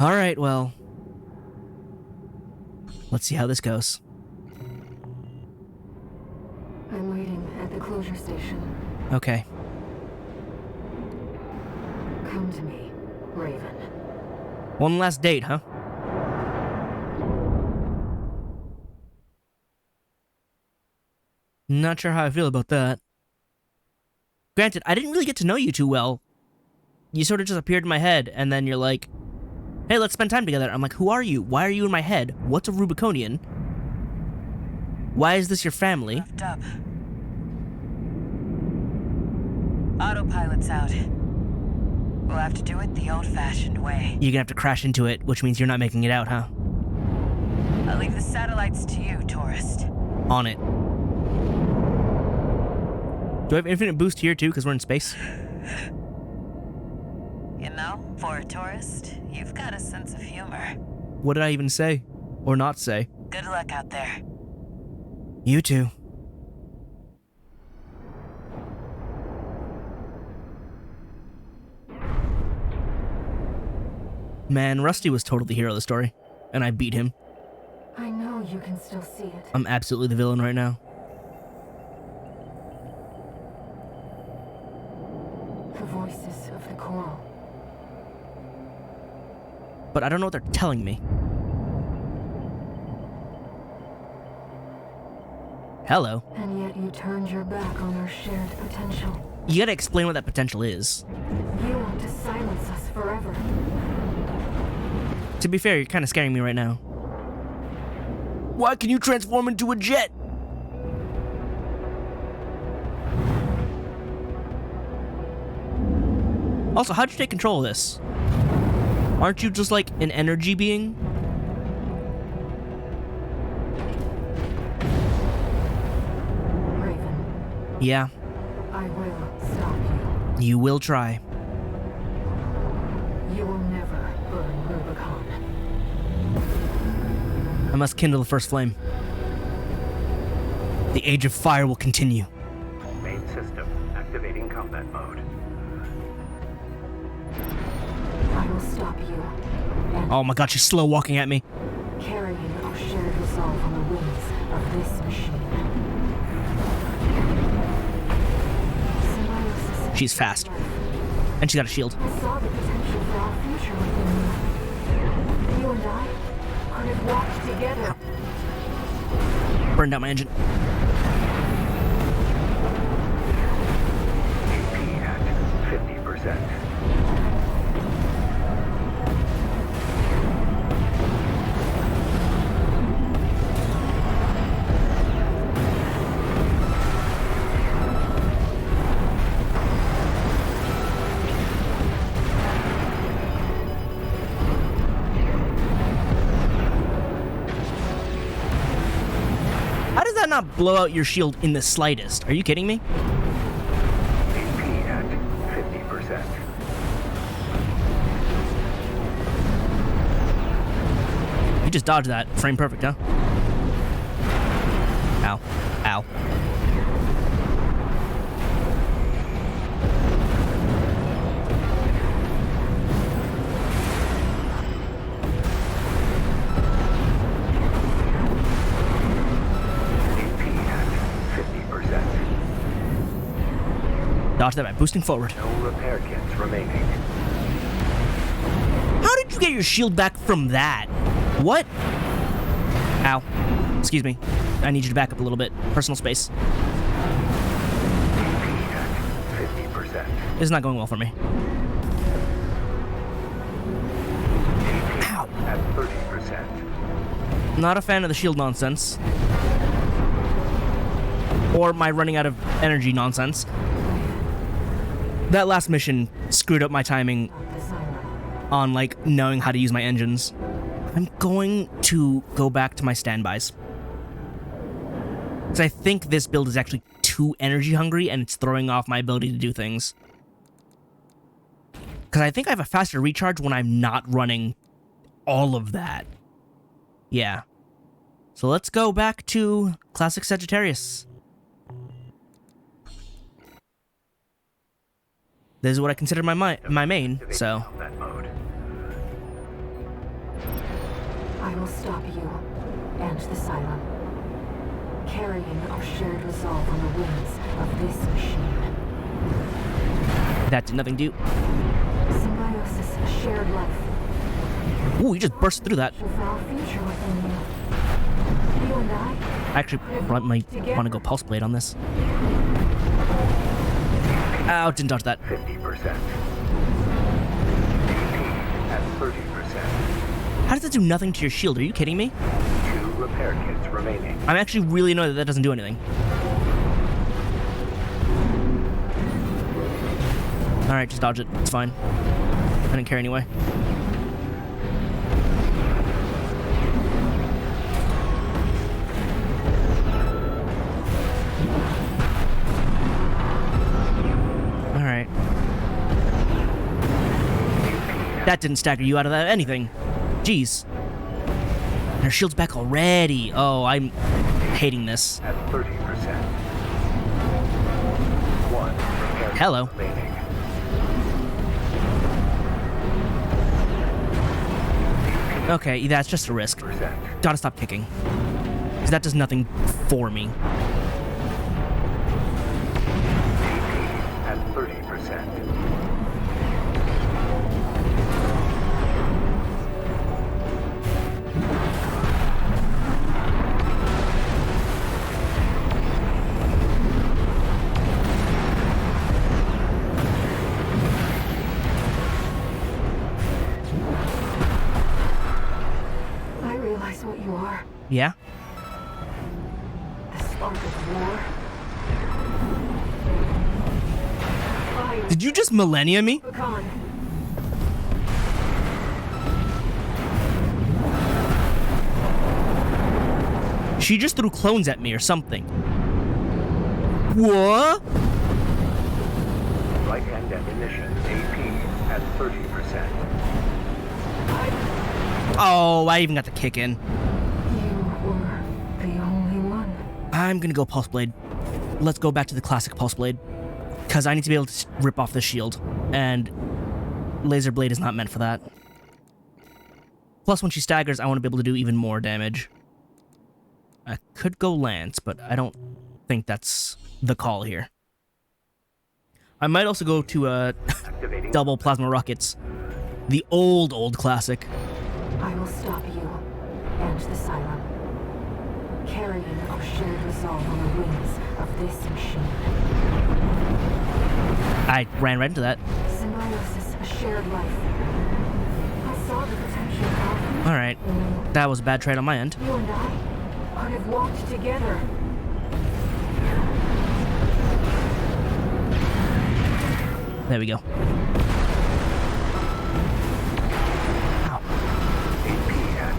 Alright, well. Let's see how this goes. I'm waiting at the closure station. Okay. Come to me, Raven. One last date, huh? Not sure how I feel about that. Granted, I didn't really get to know you too well. You sort of just appeared in my head, and then you're like, hey, let's spend time together. I'm like, who are you? Why are you in my head? What's a Rubiconian? Why is this your family? Left up. Autopilot's out. We'll have to do it the old-fashioned way. You're gonna have to crash into it, which means you're not making it out, huh? I'll leave the satellites to you, tourist. On it. Do I have infinite boost here too, because we're in space? You know, for a tourist, you've got a sense of humor. What did I even say? Or not say? Good luck out there. You too. Man, Rusty was totally the hero of the story, and I beat him. I know you can still see it. I'm absolutely the villain right now. The voices of the coral. But I don't know what they're telling me. Hello. And yet you turned your back on our shared potential. You gotta explain what that potential is. You want to silence us forever. To be fair, you're kind of scaring me right now. Why can you transform into a jet? Also, how'd you take control of this? Aren't you just like an energy being? Raven, Yeah, I will stop you. you will try. You will never burn Rubicon. I must kindle the first flame. The age of fire will continue. Main system activating combat mode. I will stop you. And Oh my god, she's slow walking at me. carrying our shared resolve on the wings of this machine. Symbiosis. She's fast. And she's got a shield. I saw the potential for our future within you. You and I could have walked together. Burned out my engine. AP at 50%. How does that not blow out your shield in the slightest? Are you kidding me? AP at 50%. You just dodged that. Frame perfect, huh? Ow. Ow. AP at 50%. Dodge that by boosting forward. No repair kits remaining. How did you get your shield back from that? What? Ow. Excuse me. I need you to back up a little bit. Personal space. AP at 50%. This is not going well for me. AP at 30%. Not a fan of the shield nonsense. Or my running out of energy nonsense. That last mission screwed up my timing The siren. on, like, knowing how to use my engines. I'm going to go back to my standbys. Because I think this build is actually too energy hungry and it's throwing off my ability to do things. Because I think I have a faster recharge when I'm not running all of that. Yeah. So let's go back to Classic Sagittarius. This is what I consider my main, so... Combat mode. I will stop you and the Cylon, carrying our shared resolve on the wings of this machine. That did nothing do. Symbiosis, shared life. Ooh, you just burst through that. For our future within you. You and I. I actually might want to go pulse blade on this. Ow, didn't dodge that. 50%. At 30%. How does that do nothing to your shield? Are you kidding me? 2 repair kits remaining. I'm actually really annoyed that that doesn't do anything. Alright, just dodge it. It's fine. I didn't care anyway. Alright. That didn't stagger you out of that anything. Jeez. And her shield's back already. Oh, I'm hating this. At 30%. 1 repair kit Hello. remaining. Okay, that's just a risk. Percent. Gotta stop kicking. Because that does nothing for me. At 30%. I realize what you are. Yeah? The spark of war. Fire. Did you just millennia me? Rubicon. She just threw clones at me or something. What? Light and ammunition. AP at 30%. Oh, I even got the kick in. You were the only one. I'm gonna go pulse blade. Let's go back to the classic pulse blade. Because I need to be able to rip off the shield. And laser blade is not meant for that. Plus, when she staggers, I want to be able to do even more damage. I could go Lance, but I don't think that's the call here. I might also go to Activating. double plasma rockets. The old classic. I will stop you and the Cylon, carrying our shared resolve on the wings of this machine. I ran right into that. Symbiosis, a shared life. I saw the potential of our future. Alright. That was a bad trade on my end. You and I could have walked together. There we go. AP at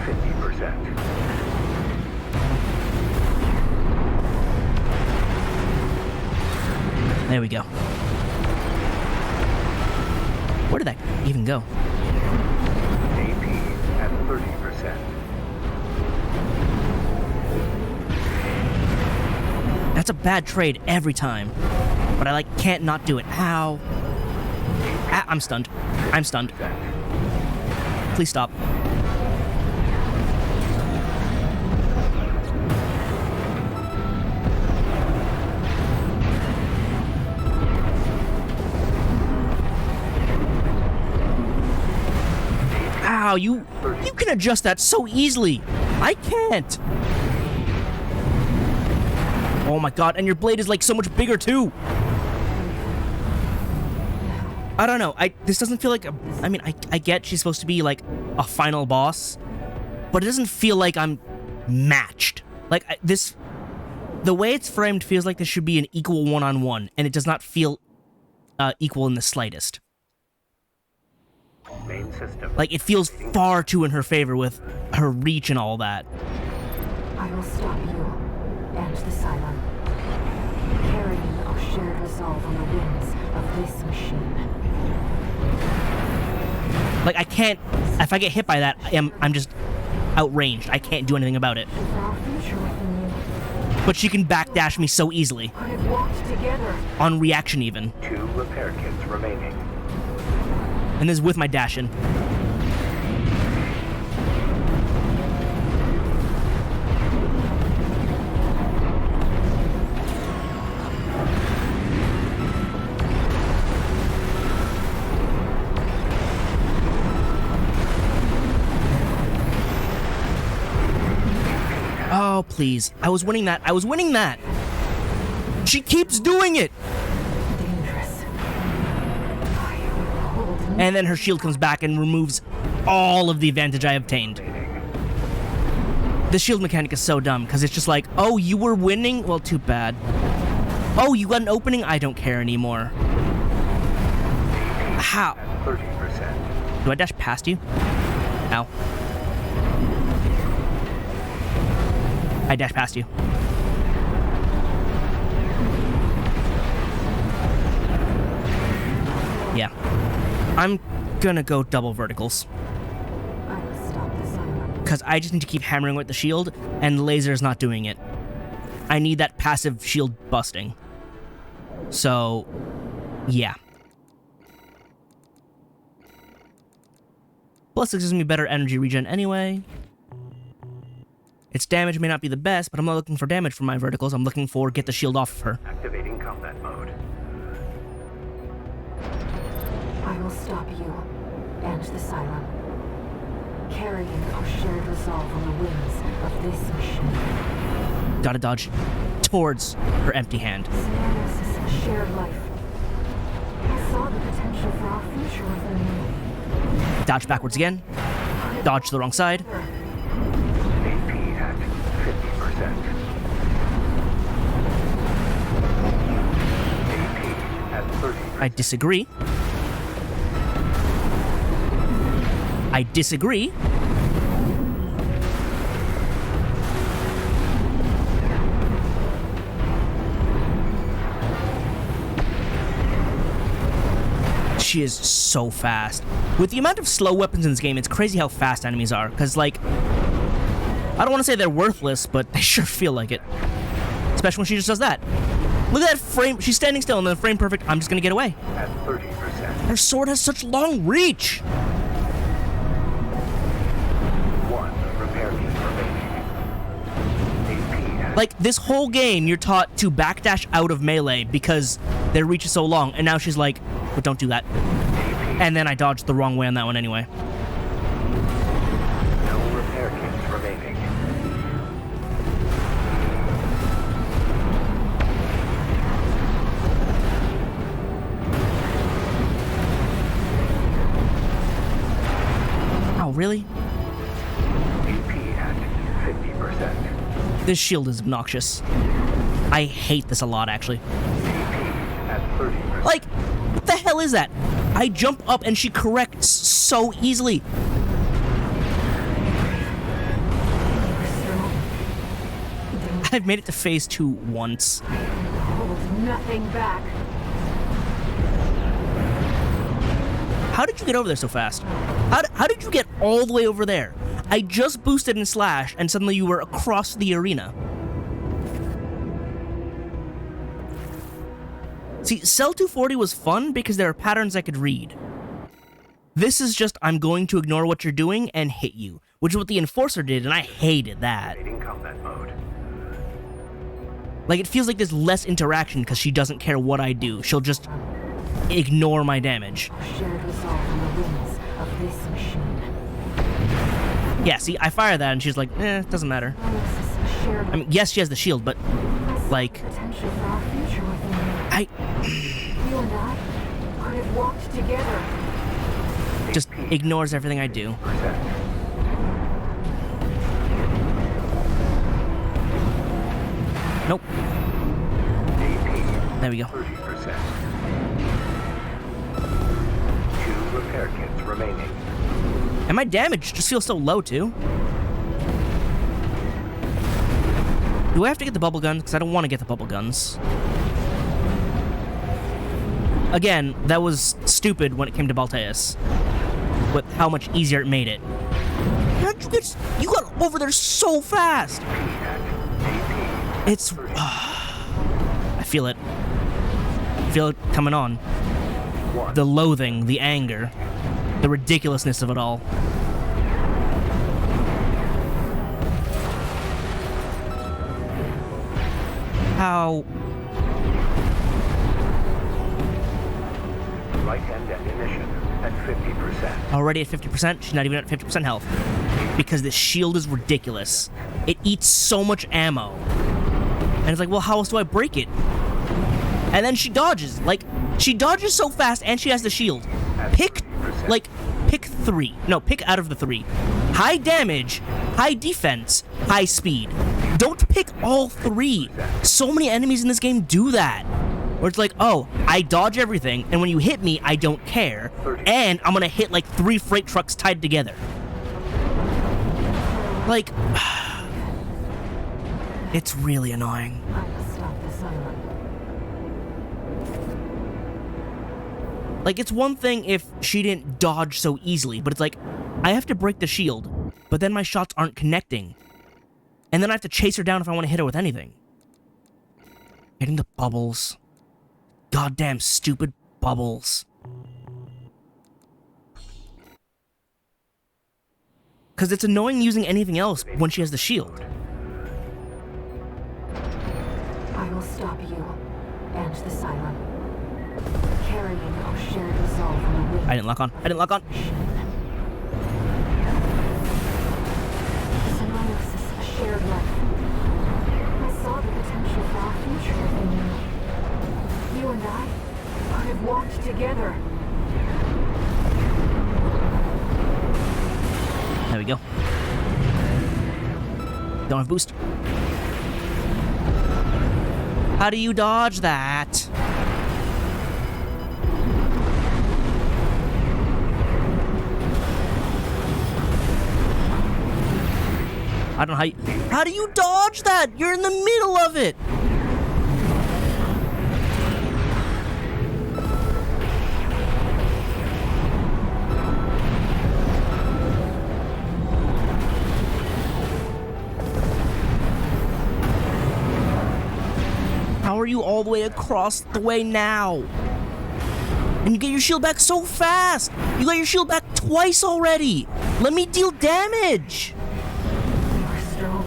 50%. There we go. Where did that even go? AP at 30%. That's a bad trade every time. But I can't not do it. Ow. Ah, I'm stunned. I'm stunned. Please stop. Ow, you can adjust that so easily. I can't. Oh my god, and your blade is so much bigger too. I don't know. This doesn't feel like I get she's supposed to be a final boss, but it doesn't feel like I'm matched. The way it's framed feels like this should be an equal one-on-one, and it does not feel equal in the slightest. Main system. It feels far too in her favor with her reach and all that. I will stop you and the Cylon, carrying our shared resolve on the wings of this machine. I can't. If I get hit by that, I'm just outranged. I can't do anything about it. For our future within you, But she can backdash me so easily. could have walked together. On reaction even. 2 repair kits remaining. And this is with my dash in. Oh, please. I was winning that. I was winning that. She keeps doing it. Dangerous. I will hold you. And then her shield comes back and removes all of the advantage I obtained. The shield mechanic is so dumb, because it's just like, oh, you were winning? Well, too bad. Oh, you got an opening? I don't care anymore. How? 30%. Do I dash past you? Ow. I dash past you. Yeah. I'm gonna go double verticals. I will stop the Cylon. Because I just need to keep hammering with the shield, and the laser is not doing it. I need that passive shield busting. So, yeah. Plus, it gives me better energy regen anyway. Its damage may not be the best, but I'm not looking for damage from my verticals. I'm looking for get the shield off of her. Activating combat mode. I will stop you and the Cylon, carrying our shared resolve on the wings of this machine. Gotta dodge towards her empty hand. Scenarios' shared life. I saw the potential for our future within you. Dodge backwards again. Dodge to the wrong side. AP at 50%. AP at 30%. I disagree. I disagree. She is so fast. With the amount of slow weapons in this game, it's crazy how fast enemies are. Because, like, I don't want to say they're worthless, but they sure feel like it. Especially when she just does that. Look at that frame. She's standing still and then frame perfect. I'm just going to get away. At 30%. Her sword has such long reach. One repair kit remaining. AP at Like, this whole game, you're taught to backdash out of melee because their reach is so long. And now she's like, but don't do that. And then I dodged the wrong way on that one anyway. no repair kits remaining. Oh, really? AP at 50%. This shield is obnoxious. I hate this a lot, actually. At 30%. Like, what the hell is that? I jump up and she corrects so easily. I've made it to phase 2 once. Hold nothing back. How did you get over there so fast? How did you get all the way over there? I just boosted and slashed, and suddenly you were across the arena. See, Cell 240 was fun because there are patterns I could read. This is just, I'm going to ignore what you're doing and hit you, which is what the Enforcer did, and I hated that. Activating combat mode. Like, it feels like there's less interaction because she doesn't care what I do. She'll just ignore my damage. Shared resolve on the wings of this machine. Yeah, see, I fire that and she's like, it doesn't matter. Scenarios' shared I mean, yes, she has the shield, but, like, potential for our future within you. You and I could have walked together. just ignores everything I do. Nope. AP There we go. 30%. 2 repair kits remaining. And my damage just feels so low, too. Do I have to get the bubble guns? Because I don't want to get the bubble guns. Again, that was stupid when it came to Balteus. With how much easier it made it. How'd you get... You got over there so fast! It's... I feel it. I feel it coming on. The loathing, the anger, the ridiculousness of it all. How... Right hand ammunition at 50%. Already at 50%? She's not even at 50% health. Because this shield is ridiculous. it eats so much ammo. And it's like, well, how else do I break it? And then she dodges. Like, she dodges so fast and she has the shield. Pick 3. No, pick out of the 3. High damage, high defense, high speed. Don't pick all 3. So many enemies in this game do that. Where it's like, oh, I dodge everything, and when you hit me, I don't care. And I'm gonna hit like 3 freight trucks tied together. Like, it's really annoying. I must stop the silent. Like, it's one thing if she didn't dodge so easily, but it's like, I have to break the shield, but then my shots aren't connecting. And then I have to chase her down if I want to hit her with anything. Hitting the bubbles. Goddamn stupid bubbles. Because it's annoying using anything else when she has the shield. I will stop you and the silent. Carrying our shared resolve on the wind. I didn't lock on. I didn't lock on. Symbiosis, a shared life. I saw the potential for our future within you. You and I could have walked together. There we go. Don't have boost. How do you dodge that? I don't know how you... How do you dodge that? You're in the middle of it! How are you all the way across the way now? And you get your shield back so fast! You got your shield back twice already! Let me deal damage! You are strong.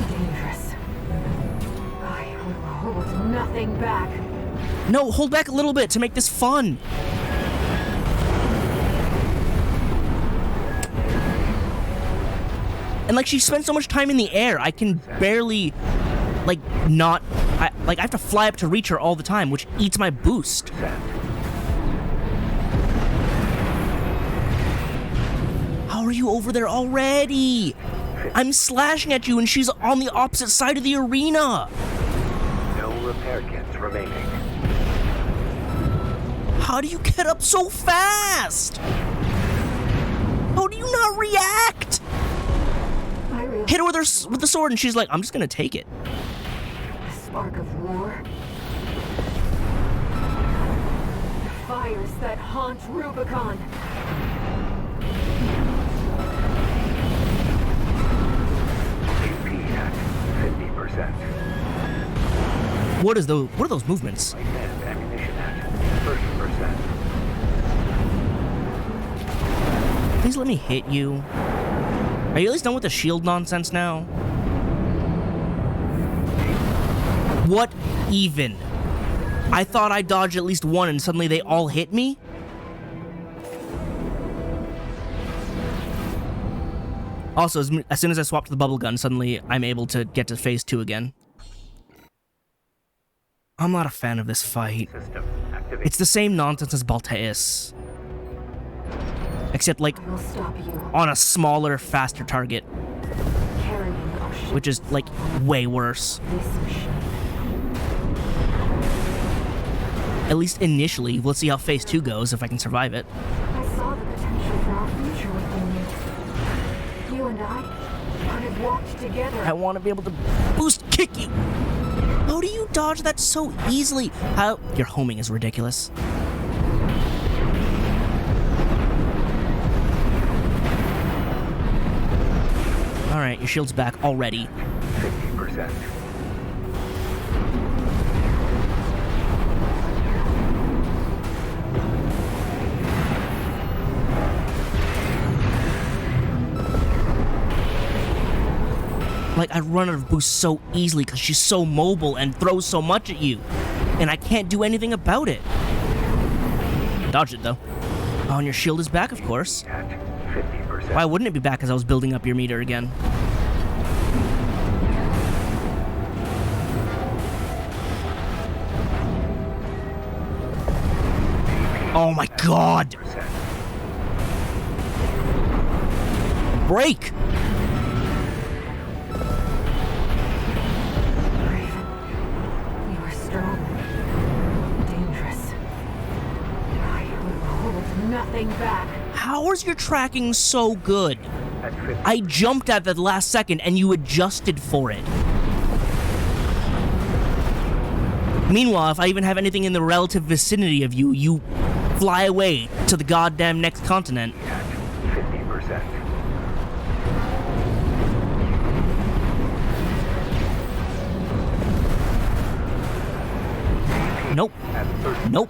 Dangerous. I will hold nothing back. No, hold back a little bit to make this fun. And like, she spends so much time in the air, I can barely, like, not... I have to fly up to reach her all the time, which eats my boost. How are you over there already? I'm slashing at you and she's on the opposite side of the arena. No repair kits remaining. How do you get up so fast? How do you not react? Hit her with the sword and she's like, I'm just gonna take it. A spark of war. The fires that haunt Rubicon. AP at 50%. What are those movements? Light and ammunition at 30%. Please let me hit you. Are you at least done with the shield nonsense now? What even? I thought I dodged at least one and suddenly they all hit me? Also, as soon as I swapped the bubble gun, suddenly I'm able to get to phase 2 again. I'm not a fan of this fight. System activated. It's the same nonsense as Balteus. Except, like, I will stop you. on a smaller, faster target. Carrying our shared Which is, like, way worse. this mission. At least initially. Let's see how phase 2 goes, if I can survive it. I saw the potential for our future within you. You and I could have walked together. I want to be able to boost kick you. How do you dodge that so easily? How? Your homing is ridiculous. Alright, your shield's back already. 50%. Like, I run out of boost so easily because she's so mobile and throws so much at you. And I can't do anything about it. Dodge it, though. Oh, and your shield is back, of course. At 50%. Why wouldn't it be back as I was building up your meter again? Oh my god! 30%. Break! Raven, you are strong. Dangerous. I will hold nothing back. How is your tracking so good? At 50%. I jumped at the last second and you adjusted for it. Meanwhile, if I even have anything in the relative vicinity of you, you fly away to the goddamn next continent. At 50%. Nope. At 30%. Nope.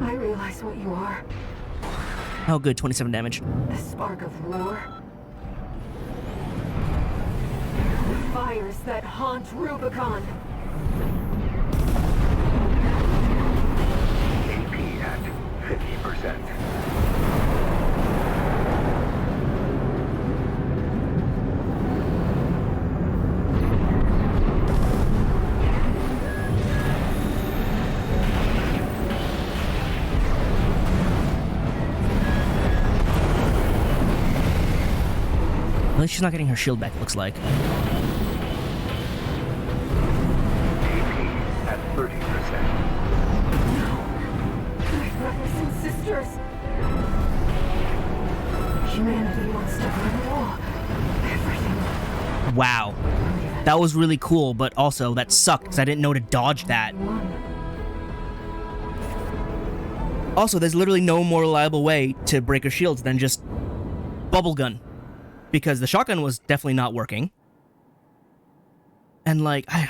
I realize what you are. Oh good, 27 damage. The spark of war. The fires that haunt Rubicon. AP at 50%. At least she's not getting her shield back, it looks like. AP at 30%. My brothers and sisters. Humanity wants to burn it all. Everything. Wow. That was really cool, but also that sucked because I didn't know to dodge that. Also, there's literally no more reliable way to break her shields than just bubble gun. Because the shotgun was definitely not working. And like, I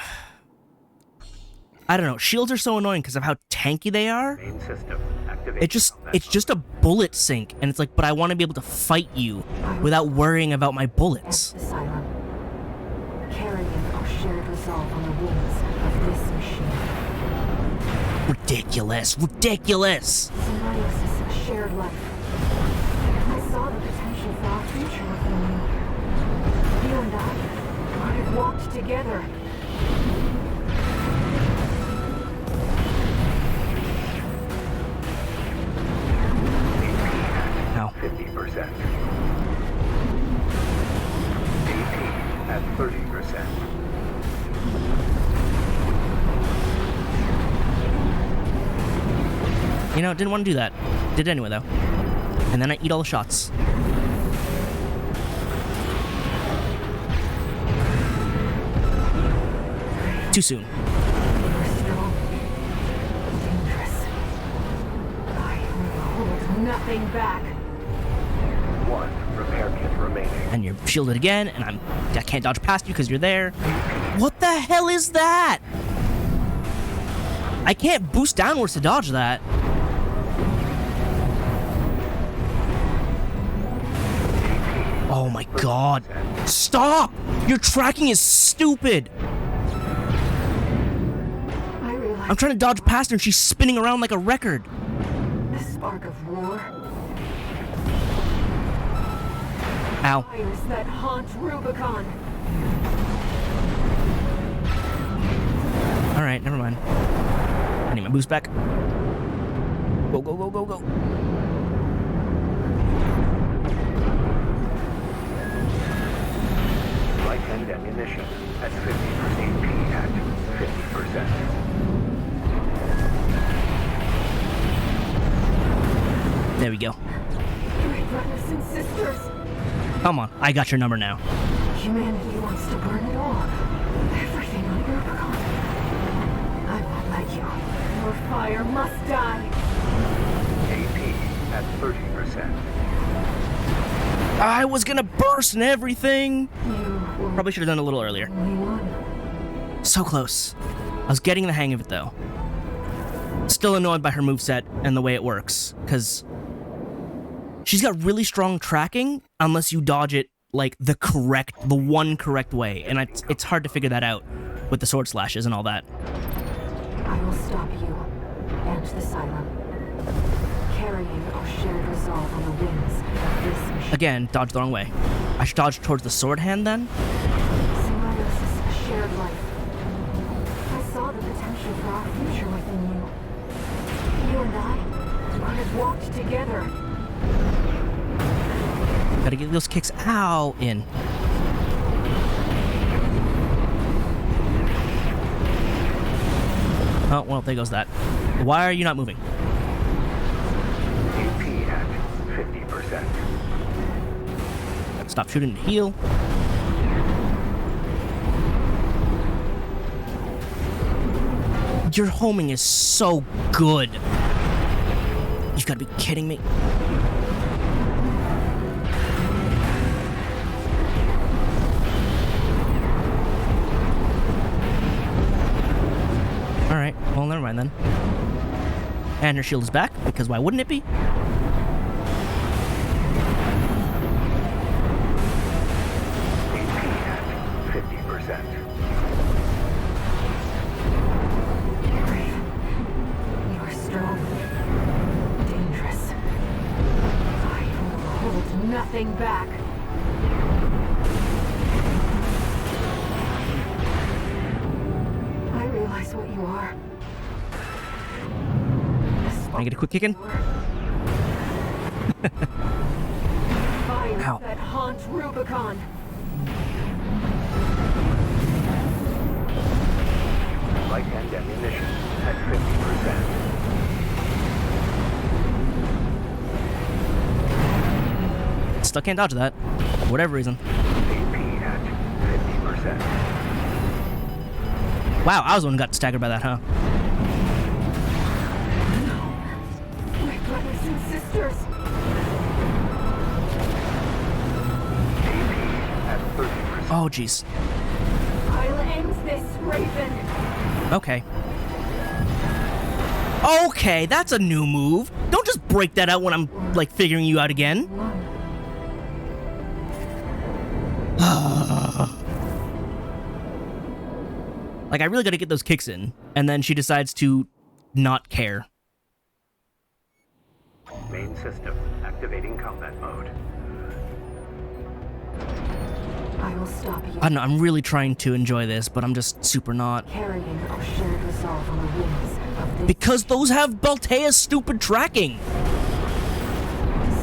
don't know, shields are so annoying because of how tanky they are. Main system activation. It's just a bullet sink, and it's like, but I want to be able to fight you without worrying about my bullets. Asylum. Carrying our shared resolve on the wings of this machine. Ridiculous, ridiculous. Symbiosis, a shared life. I saw the potential for our future within you. You and I could have walked together. Ow. 50%. AP at 30%. You know, didn't want to do that. Did it anyway, though. And then I eat all the shots. Too soon. You are strong. Dangerous. I will hold nothing back. 1 repair kit remaining. And you're shielded again, and I can't dodge past you because you're there. What the hell is that? I can't boost downwards to dodge that. Oh my god. Stop! Your tracking is stupid! I realize I'm trying to dodge past her and she's spinning around like a record. the spark of war. Ow. Fires that haunt Rubicon. Alright, never mind. I need my boost back. Go, go, go, go, go. Light and ammunition at 50%. AP at 50%. There we go. My brothers and sisters. Come on, I got your number now. Humanity wants to burn it all. Everything on Rubicon. I won't let you. Your fire must die. AP at 30%. I was gonna burst and everything. You will Probably should have done it a little earlier. only one. So close. I was getting the hang of it though. Still annoyed by her moveset and the way it works, because she's got really strong tracking unless you dodge it like the one correct way, and it's hard to figure that out with the sword slashes and all that. I will stop you and the Asylum. Carrying our shared resolve on the wings of this machine. Again, dodge the wrong way. I should dodge towards the sword hand then? Symbiosis, a shared life. walked together. Gotta get those kicks out in. Oh, well, there goes that. Why are you not moving? AP at 50%. Stop shooting to heal. Your homing is so good. You've got to be kidding me. Alright, well, never mind then. And her shield is back, because why wouldn't it be? AP at 50%. You are strong, dangerous. I will hold nothing back. I realize what you are. Can I get a quick kick in? Fires Ow. that haunt Rubicon. Light and ammunition at 50%. Still can't dodge that. For whatever reason. AP at 50%. Wow, I was the one who got staggered by that, huh? My brothers and sisters. AP at 30%. Oh, jeez. I'll end this, Raven. Okay. Okay, that's a new move. Don't just break that out when I'm, like, figuring you out again. Like, I really gotta get those kicks in. And then she decides to not care. Main system activating combat mode. I will stop you. I don't know, I'm really trying to enjoy this, but I'm just super not. Carrying our shared resolve on the wings of this Because those have Baltea's stupid tracking!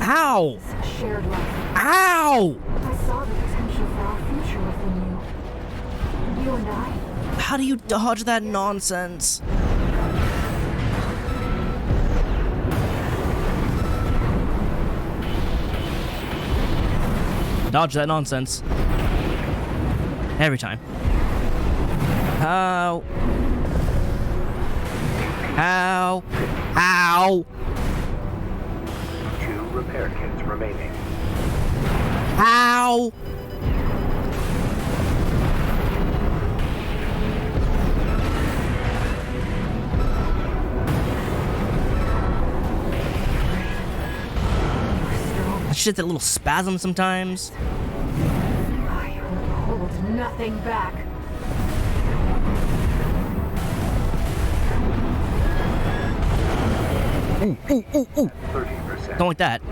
Ow! shared life. Ow! I saw the potential for our future within you. You and I. How do you dodge that nonsense? Dodge that nonsense. Every time. Ow. Ow. Ow. 2 repair kits remaining. Ow. I just get that little spasm sometimes. I will hold nothing back. Ooh, ooh, ooh, ooh. 30%. Don't like that.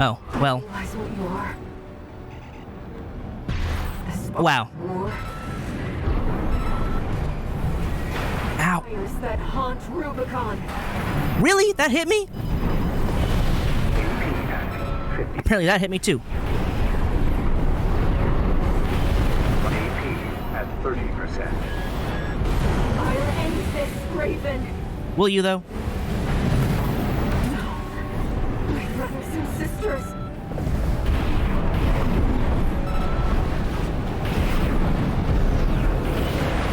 Oh, well. Realize what you are. The spark Wow. of war. Ow. Fires that haunt Rubicon. Really? That hit me? AP at 50. Apparently that hit me too. AP at 30%. I'll end this, Raven. Will you though? My brothers and sisters.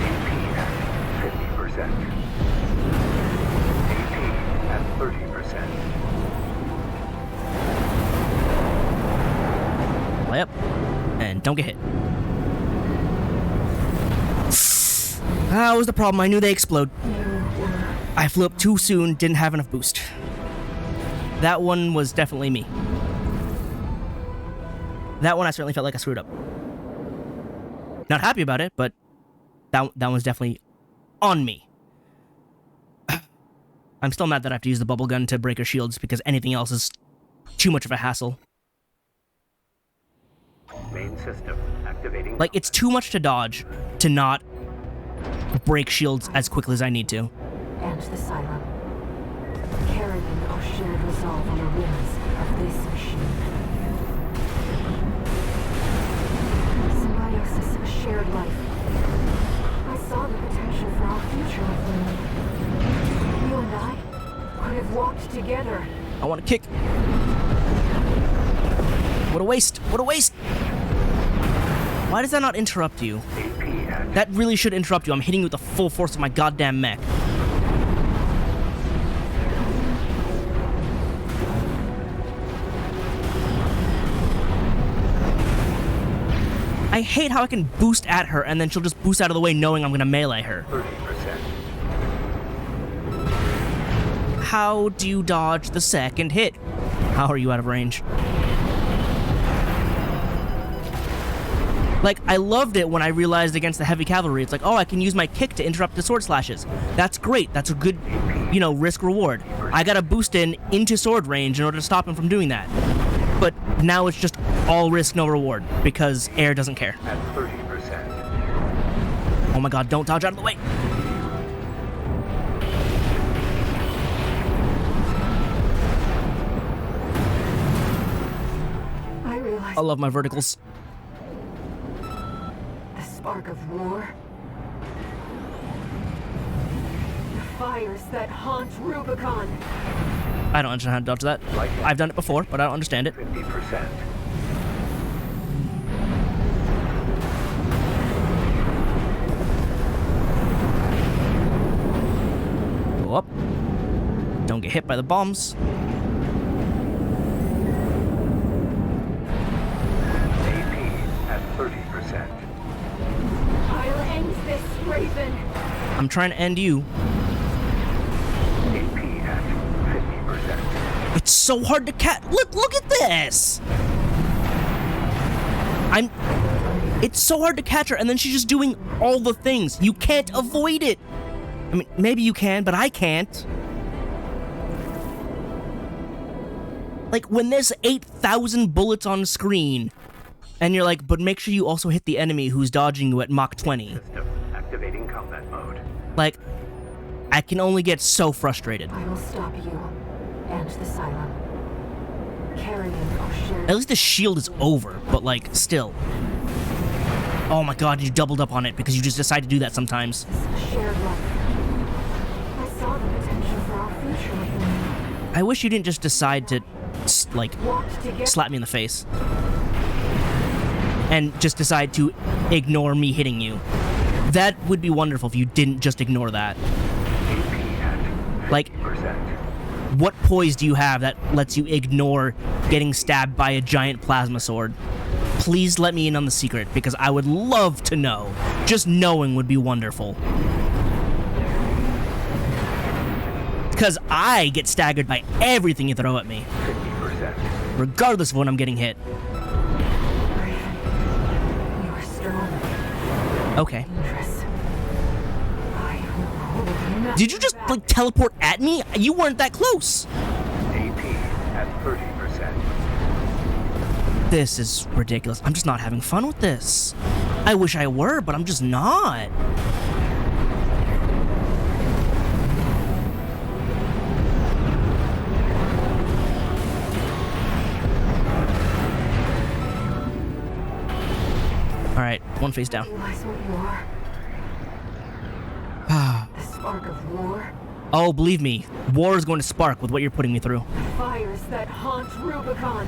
AP at 50%. AP at 30%. Play up. And don't get hit. That was the problem. I knew they explode. I flew up too soon, didn't have enough boost. That one was definitely me. That one I certainly felt like I screwed up. Not happy about it, but that one was definitely on me. I'm still mad that I have to use the bubble gun to break her shields because anything else is too much of a hassle. Main system activating. Like, it's too much to dodge to not break shields as quickly as I need to. And the Cylon. Carrying our shared resolve on the wings of this machine. Symbiosis, a shared life. I saw the potential for our future with them. You and I could have walked together. I want to kick. What a waste. What a waste. Why does that not interrupt you? That really should interrupt you. I'm hitting you with the full force of my goddamn mech. I hate how I can boost at her and then she'll just boost out of the way knowing I'm gonna melee her. 30%. How do you dodge the second hit? How are you out of range? Like, I loved it when I realized against the heavy cavalry, it's like, oh, I can use my kick to interrupt the sword slashes. That's great. That's a good, you know, risk-reward. I gotta boost into sword range in order to stop him from doing that. But now it's just all risk, no reward, because air doesn't care. At 30%. Oh my god, don't dodge out of the way. I realized I love my verticals. the spark of war. The fires that haunt Rubicon. I don't understand how to dodge that. I've done it before, but I don't understand it. 50%. Go up. Don't get hit by the bombs. AP at 30%. I'll end this, Raven. I'm trying to end you. AP at 50%. It's so hard to catch. Look at this. It's so hard to catch her, and then she's just doing all the things. You can't avoid it. I mean, maybe you can, but I can't. Like, when there's 8,000 bullets on screen, and you're like, but make sure you also hit the enemy who's dodging you at Mach 20. System activating combat mode. Like, I can only get so frustrated. I will stop you and the Cylon. Carrying our shared At least the shield is over, but like, still. Oh my god, you doubled up on it because you just decide to do that sometimes. shared life. I saw the potential for our future with them. I wish you didn't just decide to, like, Walked together. slap me in the face. And just decide to ignore me hitting you. That would be wonderful if you didn't just ignore that. AP at 50%. Like, what poise do you have that lets you ignore getting stabbed by a giant plasma sword? Please let me in on the secret, because I would love to know. Just knowing would be wonderful. Because I get staggered by everything you throw at me, 50%. regardless of when I'm getting hit. You are strong. Okay. Dangerous. I will hold nothing Did you just, back. like, teleport at me? You weren't that close. AP at 30%. This is ridiculous. I'm just not having fun with this. I wish I were, but I'm just not. Alright, one face down. Realize what you are. The spark of war. Oh, believe me, war is going to spark with what you're putting me through. Fires that haunt Rubicon.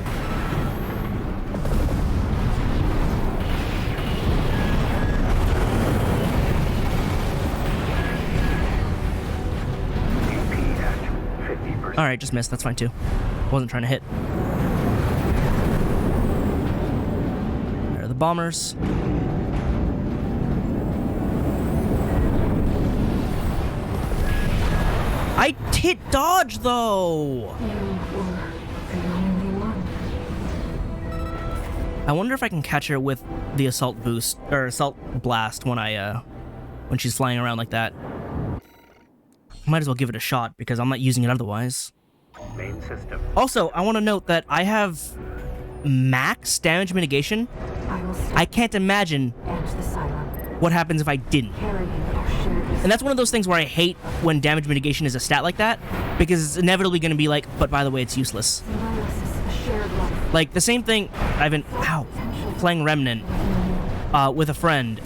AP at 50%. Alright, just missed. That's fine too. Wasn't trying to hit. There are the bombers. I hit dodge though! You were the only one. I wonder if I can catch her with the assault boost, or assault blast when she's flying around like that. Might as well give it a shot, because I'm not using it otherwise. Main system. Also, I want to note that I have max damage mitigation. I will stop I can't imagine and the Cylon. what happens if I didn't. Carrying our shared And that's one of those things where I hate when damage mitigation is a stat like that, because it's inevitably going to be like, but by the way, it's useless. Like, the same thing I've been, playing Remnant with a friend.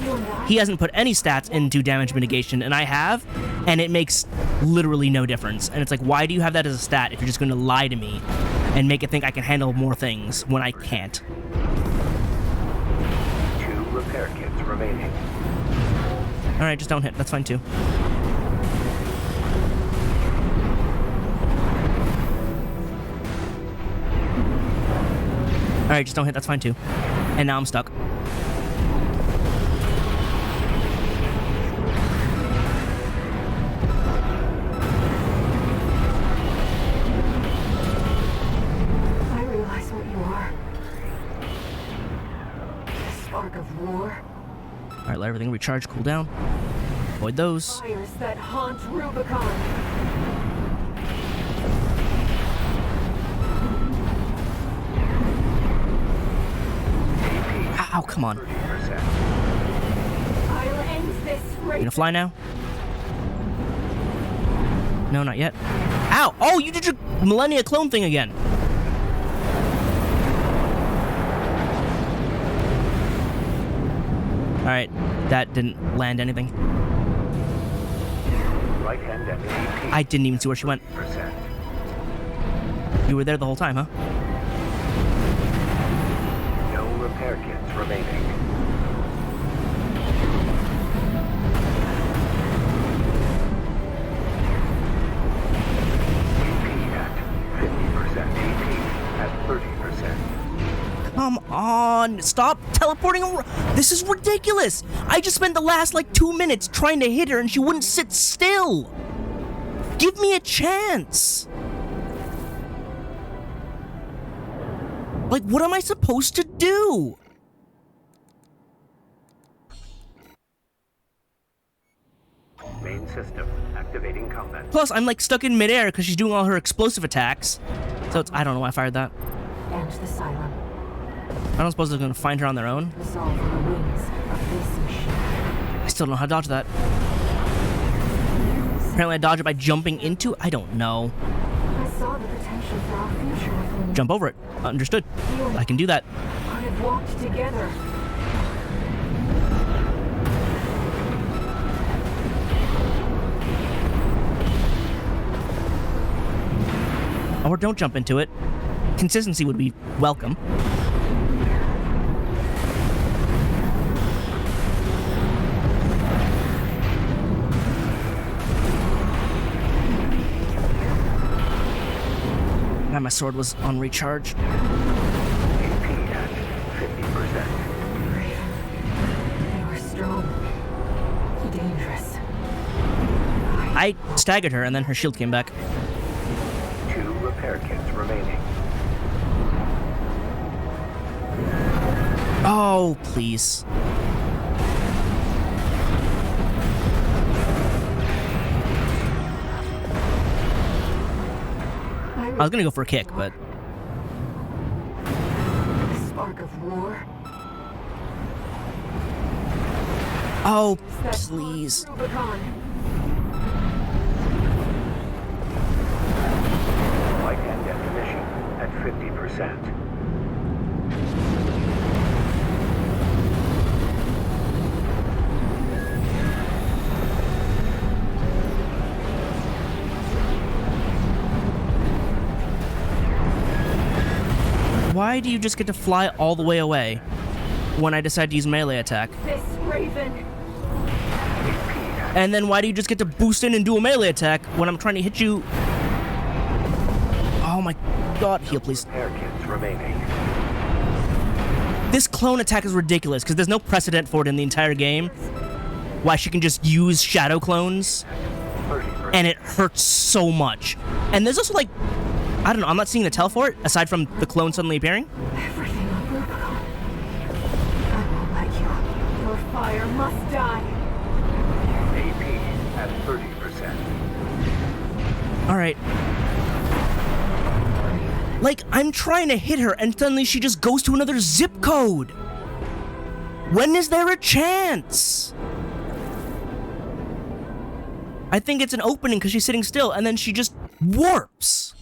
He hasn't put any stats into damage mitigation, and I have, and it makes literally no difference. And it's like, why do you have that as a stat if you're just going to lie to me and make it think I can handle more things when I can't? 2 repair kits remaining. Alright, just don't hit. That's fine, too. Alright, just don't hit. That's fine, too. And now I'm stuck. I realize what you are. A spark of war. Alright, let everything recharge, cool down. Avoid those. Fires that haunt Rubicon. Ow, come on. 30%. I'll end this You race. gonna fly now? No, not yet. Ow! Oh, you did your Millennia clone thing again. Alright, that didn't land anything. Right hand MEP. I didn't even see where she went. %. You were there the whole time, huh? No repair kits remaining. AP at 50%. AP at 30%. Come on, stop teleporting around. This is ridiculous. I just spent the last, 2 minutes trying to hit her and she wouldn't sit still. Give me a chance. What am I supposed to do? Main system activating combat. Plus, I'm stuck in midair because she's doing all her explosive attacks. So I don't know why I fired that. And the Cylon. I don't suppose they're gonna find her on their own. Resolve on the wings of this machine. I still don't know how to dodge that. Apparently I dodge it by jumping into. I don't know. I saw the potential for our future within. Jump over it. Understood. I can do that. Could have walked together. Or don't jump into it. Consistency would be welcome. God, my sword was on recharge. AP at 50%. You were strong. Dangerous. I staggered her and then her shield came back. 2 repair kits remaining. Oh, please. I was gonna go for a kick, but A spark of war. oh, That please. haunts Rubicon. Right hand ammunition at 50%. Why do you just get to fly all the way away when I decide to use melee attack? This Raven. And then why do you just get to boost in and do a melee attack when I'm trying to hit you? Oh my god, heal please. Repair kits remaining. This clone attack is ridiculous because there's no precedent for it in the entire game. Why she can just use shadow clones 30%. and it hurts so much. And there's also I don't know, I'm not seeing the tell for it aside from the clone suddenly appearing. Everything on Rubicon. I won't let you. Your fire must die. AP at 30%. Alright. I'm trying to hit her and suddenly she just goes to another zip code. When is there a chance? I think it's an opening because she's sitting still, and then she just warps.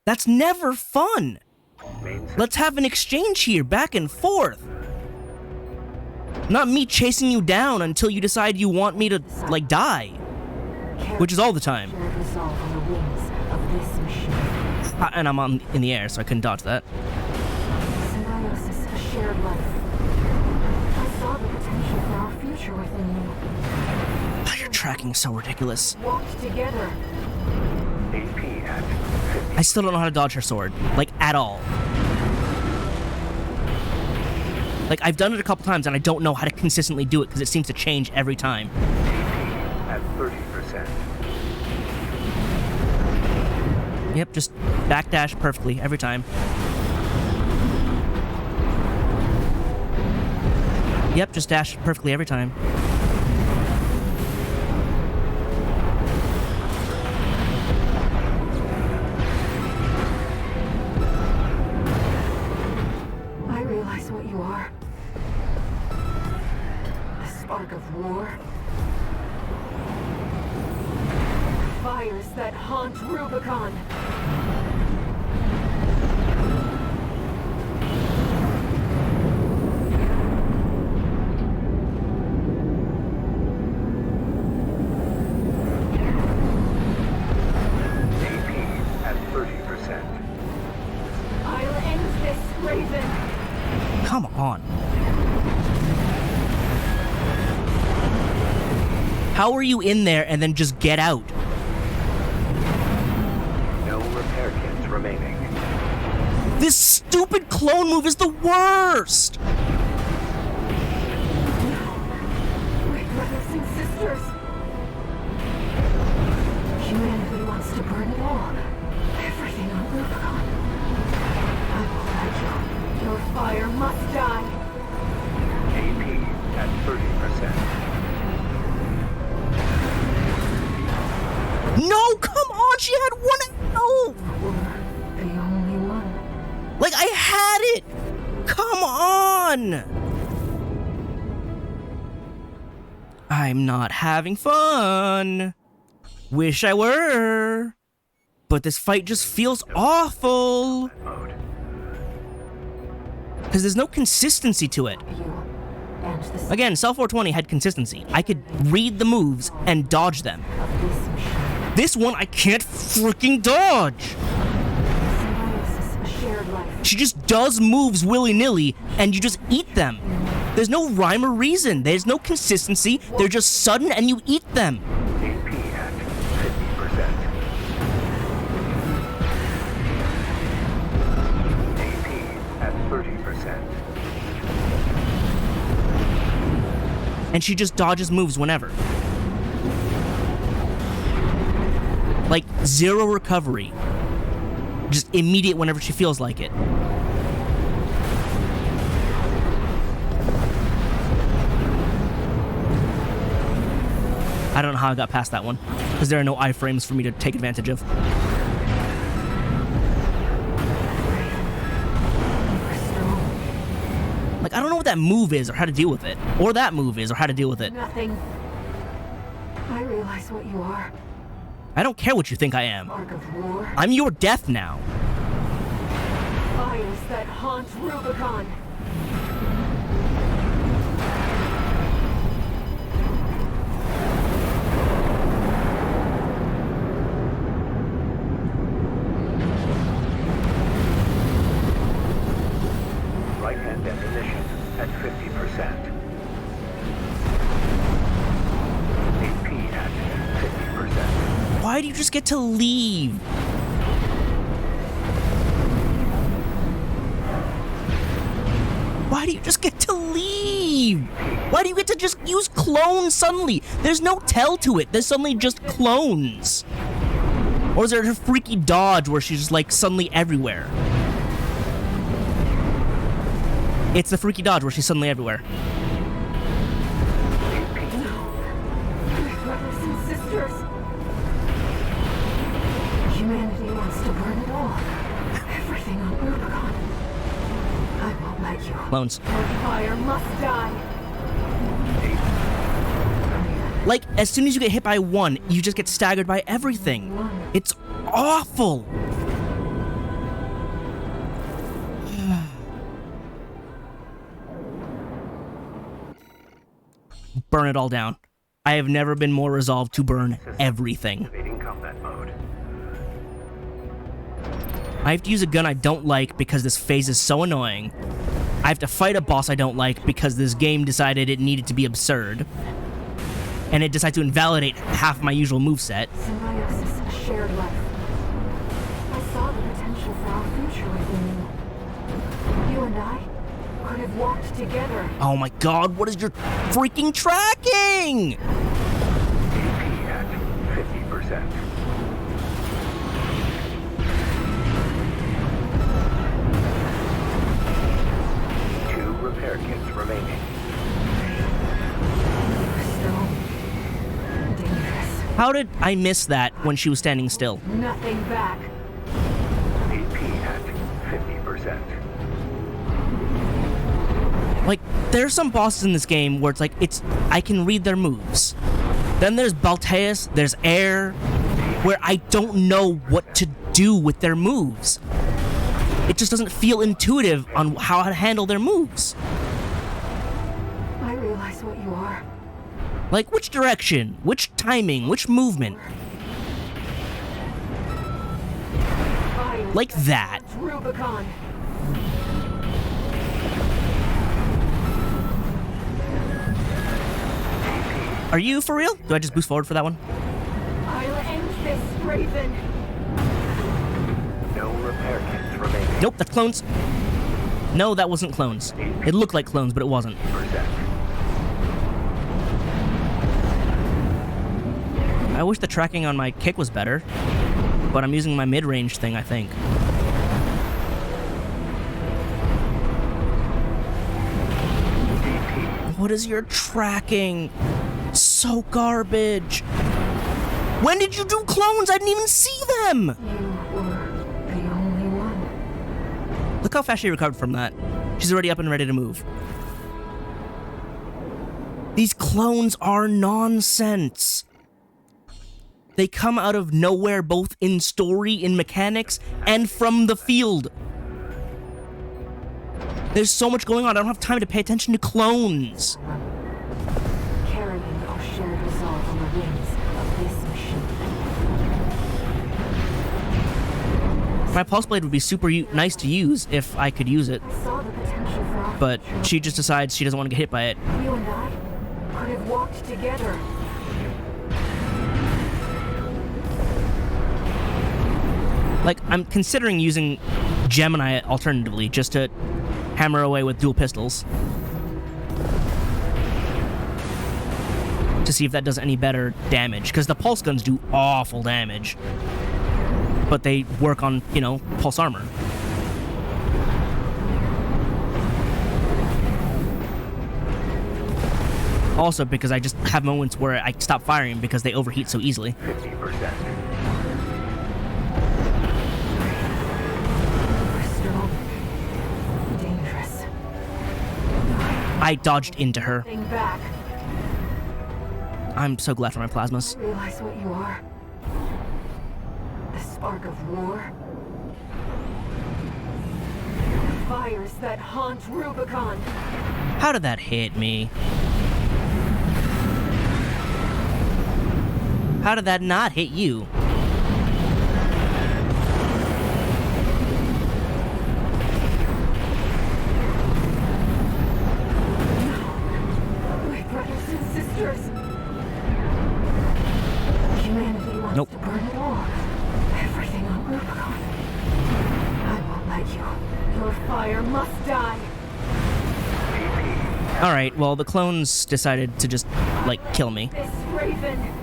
That's never fun. Let's have an exchange here, back and forth. Not me chasing you down until you decide you want me to, like, die. Which is all the time. Shared resolve on the wings of this machine. And I'm in the air, so I couldn't dodge that. Symbiosis, a shared life. I saw the potential for our future within you. Oh, your tracking is so ridiculous. Walked together. AP at 50. I still don't know how to dodge her sword. Like, at all. Like, I've done it a couple times, and I don't know how to consistently do it, because it seems to change every time. AP at 30%. Yep, just backdash perfectly every time. Yep, just dash perfectly every time. I realize what you are. A spark of war. Fires that haunt Rubicon. AP at 30%. I'll end this, Raven. Come on. How are you in there and then just get out? No repair kits remaining. This stupid clone move is the worst! My brothers and sisters. Humanity wants to burn it all. Everything on Rubicon. I will let you. Your fire must die. AP at 30%. No, come on, she had one health! The only one. Like, I had it! Come on! I'm not having fun. Wish I were. But this fight just feels awful. Mode. Because there's no consistency to it. You and the Again, Cell 420 had consistency. I could read the moves and dodge them. of this machine. This one, I can't freaking dodge! Symbiosis, a shared life. She just does moves willy-nilly, and you just eat them. There's no rhyme or reason. There's no consistency. They're just sudden, and you eat them. AP at 50%. AP at 30%. And she just dodges moves whenever. Like, zero recovery. Just immediate whenever she feels like it. I don't know how I got past that one, because there are no iframes for me to take advantage of. Like, I don't know what that move is or how to deal with it. Or that move is or how to deal with it. Nothing. I realize what you are. I don't care what you think I am. Spark of war. I'm your death now. Fires that haunt Rubicon. Right-hand ammunition at 50%. AP at 50%. Why do you just get to leave? Why do you just get to leave? Why do you get to just use clones suddenly? There's no tell to it. There's suddenly just clones. Or is there a freaky dodge where she's just like suddenly everywhere? It's the freaky dodge where she's suddenly everywhere. My brothers and sisters. Humanity wants to burn it all. Everything on Rubicon. I won't let you. Clones. Your fire must die. Like, as soon as you get hit by one, you just get staggered by everything. It's awful. Burn it all down. I have never been more resolved to burn everything. Activating combat mode. I have to use a gun I don't like because this phase is so annoying. I have to fight a boss I don't like because this game decided it needed to be absurd. And it decides to invalidate half my usual moveset. Symbiosis, a shared life. I saw the potential for our future within you. You and I could have walked together. Oh my god, what is your freaking tracking? AP at 50%. Two repair kits remaining. So dangerous. How did I miss that when she was standing still? Nothing back. AP at 50%. Like, there's some bosses in this game where it's like, I can read their moves. Then there's Balteus, there's Air, where I don't know what to do with their moves. It just doesn't feel intuitive on how to handle their moves. I realize what you are. Like, which direction, which timing, which movement. Fire Like that. Rubicon. Are you for real? Do I just boost forward for that one? I'll end this, Raven. No repair kits remaining. Nope, that's clones. No, that wasn't clones. It looked like clones, but it wasn't. I wish the tracking on my kick was better, but I'm using my mid-range thing, I think. What is your tracking? So garbage. When did you do clones? I didn't even see them. You were the only one. Look how fast she recovered from that. She's already up and ready to move. These clones are nonsense. They come out of nowhere, both in story, in mechanics, and from the field. There's so much going on, I don't have time to pay attention to clones. Carrying our shared resolve on the wings of this machine. My pulse blade would be super nice to use if I could use it, I saw the potential for our but she just decides she doesn't want to get hit by it. You and I could have walked together. Like, I'm considering using Gemini alternatively, just to hammer away with dual pistols. To see if that does any better damage, because the pulse guns do awful damage. But they work on, you know, pulse armor. Also, because I just have moments where I stop firing because they overheat so easily. 50%. Dangerous. I dodged into her. Thing back. I'm so glad for my plasmas. Realize what you are. The spark of war. Fires that haunt Rubicon. How did that hit me? How did that not hit you? My brothers and sisters. Humanity wants Nope. to burn it all. Everything on Rubicon. I won't let you. Your fire must die. Alright, well, the clones decided to just, like, kill me. This Raven.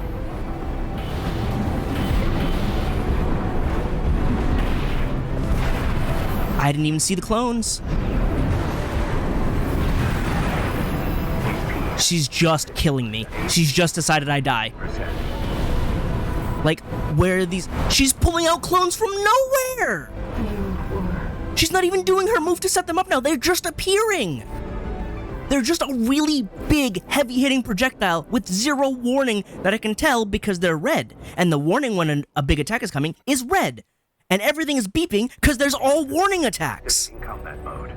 I didn't even see the clones. She's just killing me. She's just decided I die. Like, where are these? She's pulling out clones from nowhere! You were. She's not even doing her move to set them up now. They're just appearing. They're just a really big, heavy-hitting projectile with zero warning that I can tell because they're red. And the warning when a big attack is coming is red. And everything is beeping because there's all warning attacks. In combat mode.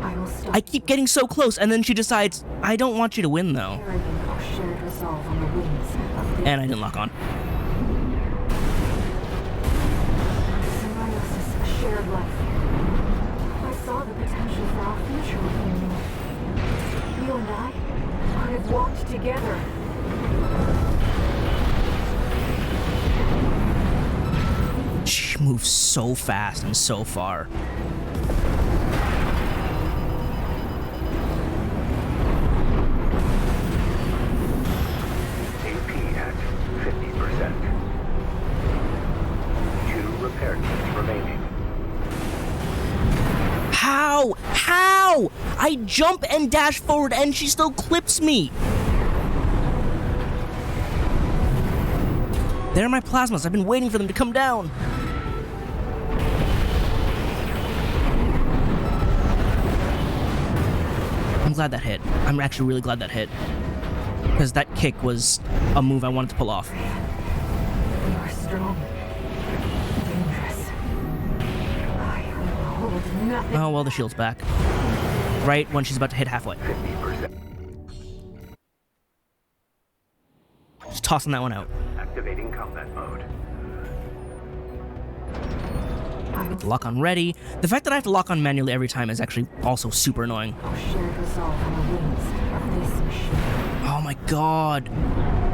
I will stop I keep getting so close, and then she decides, I don't want you to win, though. carrying our shared resolve on the wings of this And I didn't lock on. symbiosis, a shared life. I saw the potential for our future within you. You and I could have walked together. She moves so fast and so far. AP at 50%. 2 repair kits remaining. How? How? I jump and dash forward and she still clips me. There are my plasmas. I've been waiting for them to come down. I'm glad that hit. I'm actually really glad that hit. Because that kick was a move I wanted to pull off. You are strong, dangerous. I will hold nothing. Oh, well, the shield's back. Right when she's about to hit halfway. 50%. Just tossing that one out. Activating combat mode. Lock on ready. The fact that I have to lock on manually every time is actually also super annoying. Our shared resolve on the wings of this machine. Oh my god.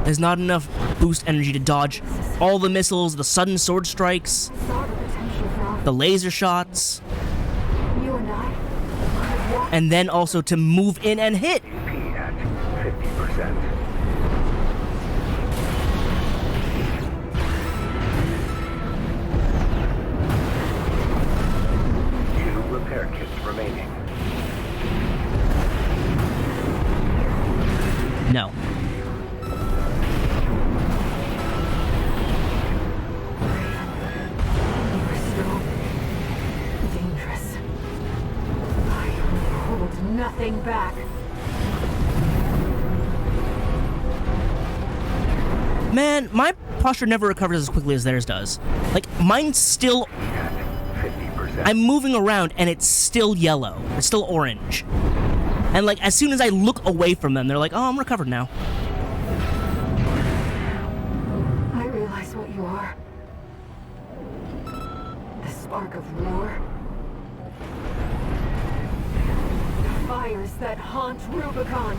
There's not enough boost energy to dodge all the missiles, the sudden sword strikes, Saw the potential for our the laser shots, you and I could have walked. and then also to move in and hit. AP at 50%. 2 repair kits remaining. No. You are strong, dangerous. I will hold nothing back. Man, my posture never recovers as quickly as theirs does. Like, mine's still... At 50%. I'm moving around and it's still yellow. It's still orange. And like, as soon as I look away from them, they're like, oh, I'm recovered now. I realize what you are. The spark of war. The fires that haunt Rubicon.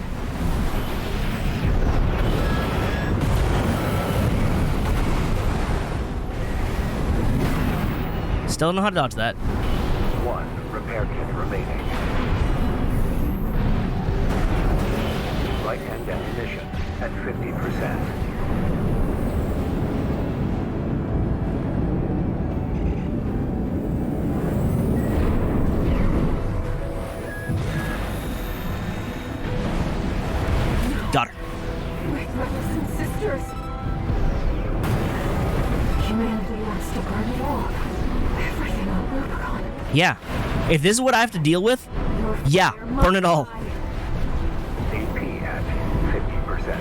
Still don't know how to dodge that. 1 repair kit remaining. Right-hand ammunition at 50%. Got her. My brothers and sisters. Humanity wants to burn it all. Everything on Rubicon. Yeah. If this is what I have to deal with, Your yeah, fire burn it all. must die. AP at 50%.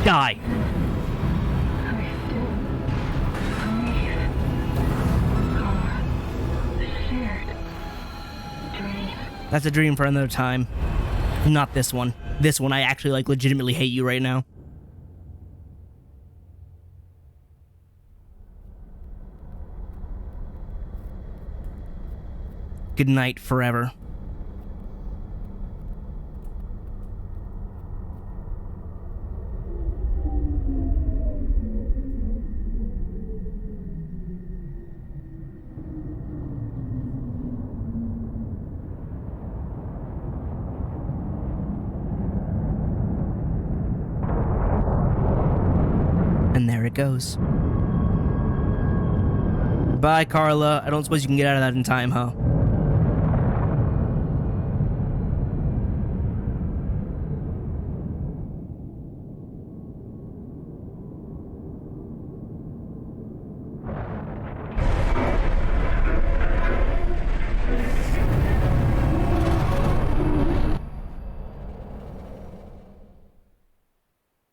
Die. That's a dream for another time. Not this one. This one, I actually, like, legitimately hate you right now. Good night forever. And there it goes. Goodbye, Carla. I don't suppose you can get out of that in time, huh?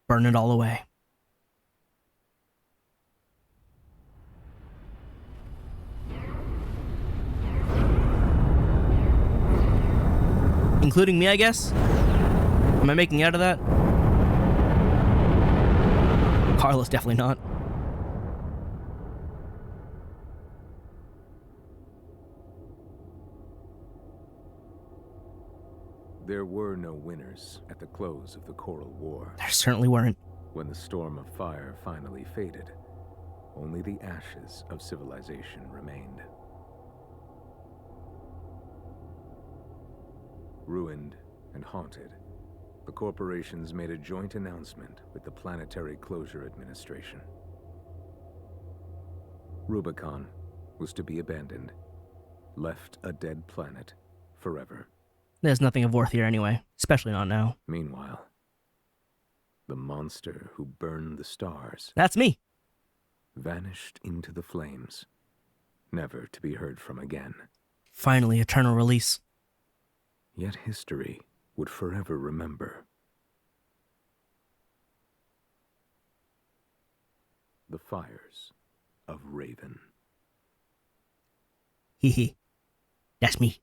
Burn it all away. Including me, I guess? Am I making out of that? Carlos definitely not. There were no winners at the close of the Coral War. There certainly weren't. When the storm of fire finally faded, only the ashes of civilization remained. Ruined and haunted, the corporations made a joint announcement with the Planetary Closure Administration. Rubicon was to be abandoned, left a dead planet forever. There's nothing of worth here anyway, especially not now. Meanwhile, the monster who burned the stars That's me. vanished into the flames, never to be heard from again. Finally, eternal release. Yet history would forever remember the fires of Raven. Hee hee. That's me.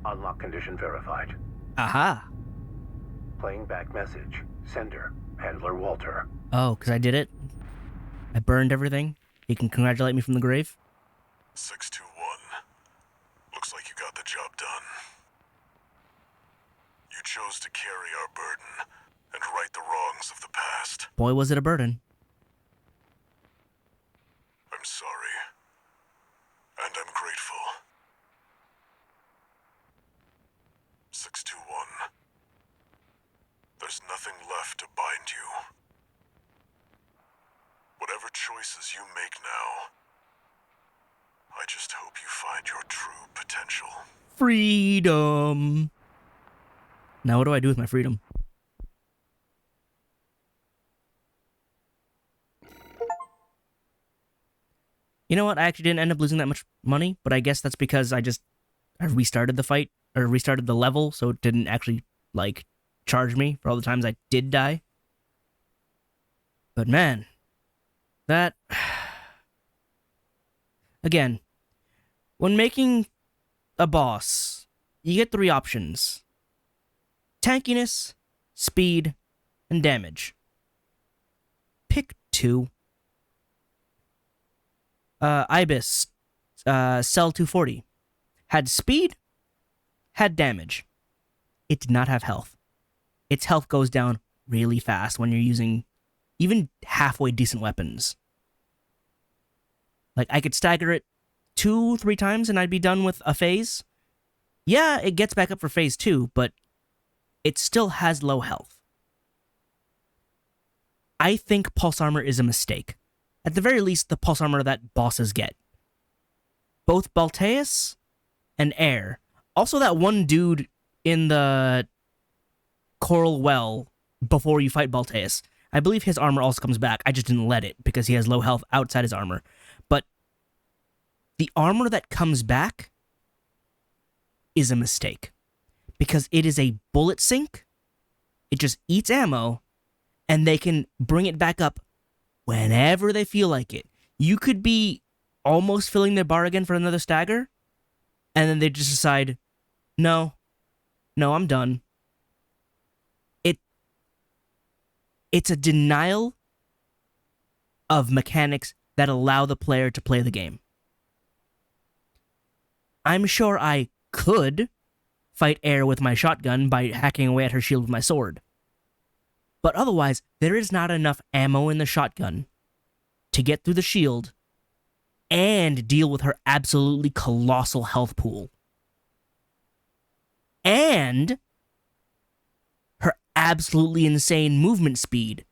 Unlock condition verified. Aha. Playing back message. Sender. Handler Walter. Oh, because I did it? I burned everything? You can congratulate me from the grave? 621. Looks like you got the job done. You chose to carry our burden and right the wrongs of the past. Boy, was it a burden. I'm sorry. And I'm grateful. 621. There's nothing left to bind you. Whatever choices you make now, I just hope you find your true potential. Freedom. Now what do I do with my freedom? You know what? I actually didn't end up losing that much money, but I guess that's because I restarted the fight, or restarted the level, so it didn't actually, like, charge me for all the times I did die. But man, that... Again, when making a boss, you get 3 options. Tankiness, speed, and damage. Pick 2. Ibis, Cell 240. Had speed, had damage. It did not have health. Its health goes down really fast when you're using even halfway decent weapons. Like, I could stagger it 2-3 times and I'd be done with a phase. Yeah, it gets back up for phase 2, but it still has low health. I think pulse armor is a mistake. At the very least, the pulse armor that bosses get. Both Balteus and Air. Also that one dude in the Coral Well before you fight Balteus. I believe his armor also comes back. I just didn't let it because he has low health outside his armor. But the armor that comes back is a mistake. Because it is a bullet sink. It just eats ammo. And they can bring it back up whenever they feel like it. You could be almost filling their bar again for another stagger, and then they just decide, no, I'm done. It's a denial of mechanics that allow the player to play the game. I'm sure I could fight Air with my shotgun by hacking away at her shield with my sword. But otherwise, there is not enough ammo in the shotgun to get through the shield and deal with her absolutely colossal health pool. And her absolutely insane movement speed.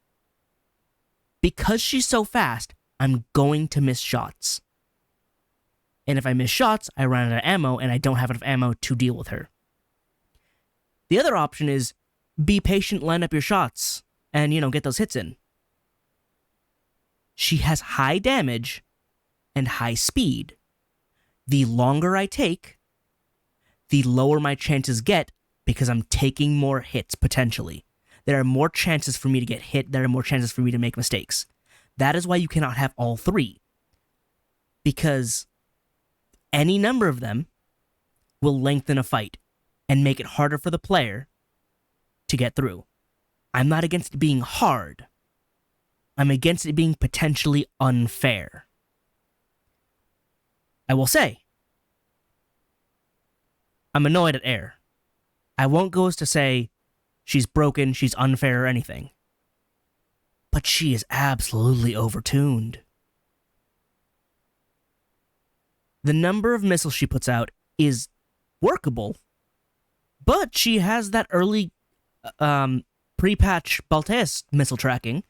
Because she's so fast, I'm going to miss shots. And if I miss shots, I run out of ammo and I don't have enough ammo to deal with her. The other option is be patient, line up your shots, and, get those hits in. She has high damage and high speed. The longer I take, the lower my chances get because I'm taking more hits, potentially. There are more chances for me to get hit, there are more chances for me to make mistakes. That is why you cannot have all 3. Because any number of them will lengthen a fight and make it harder for the player to get through. I'm not against it being hard. I'm against it being potentially unfair. I will say, I'm annoyed at Air. I won't go as to say she's broken, she's unfair, or anything. But she is absolutely overtuned. The number of missiles she puts out is workable, but she has that early pre-patch Balteus missile tracking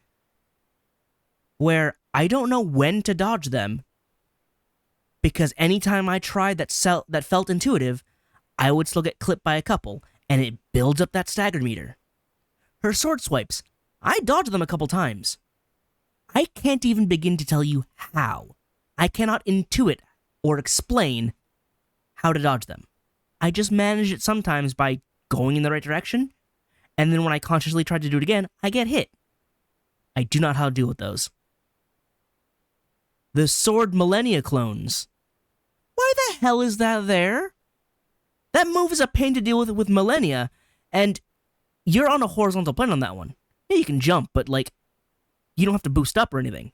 where I don't know when to dodge them, because anytime I tried that felt intuitive, I would still get clipped by a couple, and it builds up that stagger meter. Her sword swipes, I dodged them a couple times. I can't even begin to tell you how. I cannot intuit or explain how to dodge them. I just manage it sometimes by going in the right direction, and then when I consciously try to do it again, I get hit. I do not know how to deal with those. The sword Millennia clones. Why the hell is that there? That move is a pain to deal with Millennia, and you're on a horizontal plane on that one. Yeah, you can jump, but, like, you don't have to boost up or anything.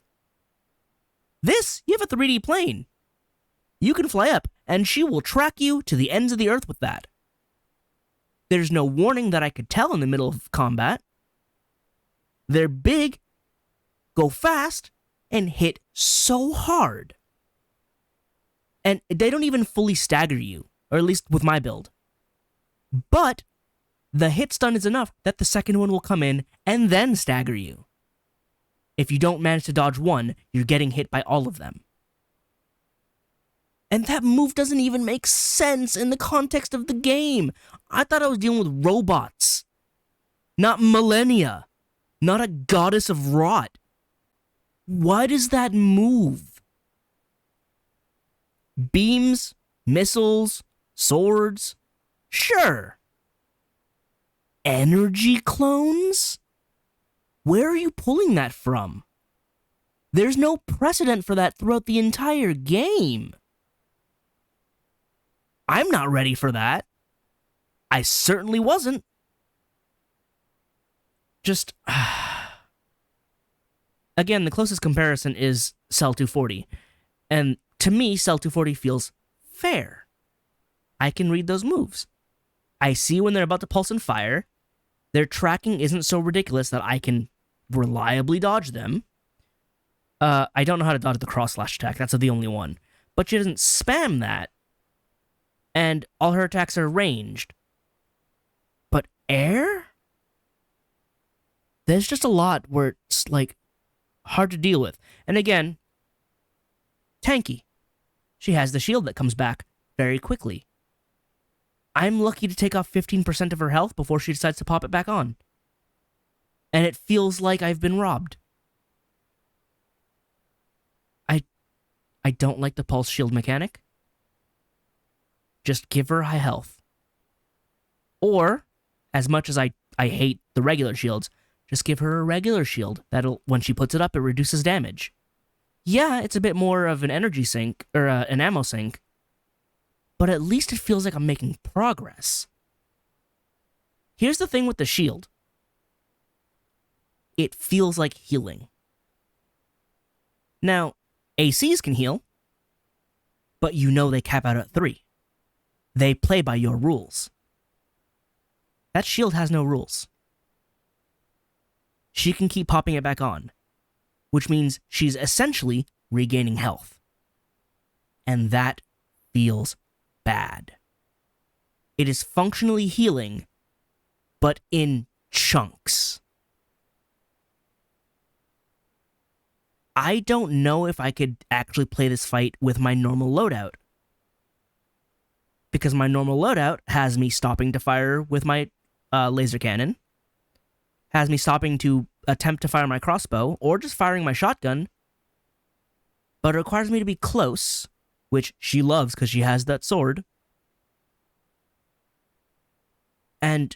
This, you have a 3D plane. You can fly up, and she will track you to the ends of the earth with that. There's no warning that I could tell in the middle of combat. They're big, go fast, and hit so hard. And they don't even fully stagger you, or at least with my build. But the hit stun is enough that the second one will come in and then stagger you. If you don't manage to dodge one, you're getting hit by all of them. And that move doesn't even make sense in the context of the game. I thought I was dealing with robots, not Millennia, not a goddess of rot. Why does that move? Beams, missiles, swords, sure. Energy clones? Where are you pulling that from? There's no precedent for that throughout the entire game. I'm not ready for that. I certainly wasn't. Just... Again, the closest comparison is Cell 240. And to me, Cell 240 feels fair. I can read those moves. I see when they're about to pulse and fire. Their tracking isn't so ridiculous that I can reliably dodge them. I don't know how to dodge the cross-slash attack. That's the only one. But she doesn't spam that. And all her attacks are ranged. But air? There's just a lot where it's, like, hard to deal with. And again, tanky. She has the shield that comes back very quickly. I'm lucky to take off 15% of her health before she decides to pop it back on. And it feels like I've been robbed. I don't like the pulse shield mechanic. Just give her high health. Or, as much as I hate the regular shields, just give her a regular shield. That'll, when she puts it up, it reduces damage. Yeah, it's a bit more of an energy sink, or an ammo sink, but at least it feels like I'm making progress. Here's the thing with the shield. It feels like healing. Now, ACs can heal, but you know they cap out at 3. They play by your rules. That shield has no rules. She can keep popping it back on, which means she's essentially regaining health. And that feels bad. It is functionally healing, but in chunks. I don't know if I could actually play this fight with my normal loadout. Because my normal loadout has me stopping to fire with my laser cannon, has me stopping to attempt to fire my crossbow, or just firing my shotgun, but it requires me to be close, which she loves because she has that sword. And,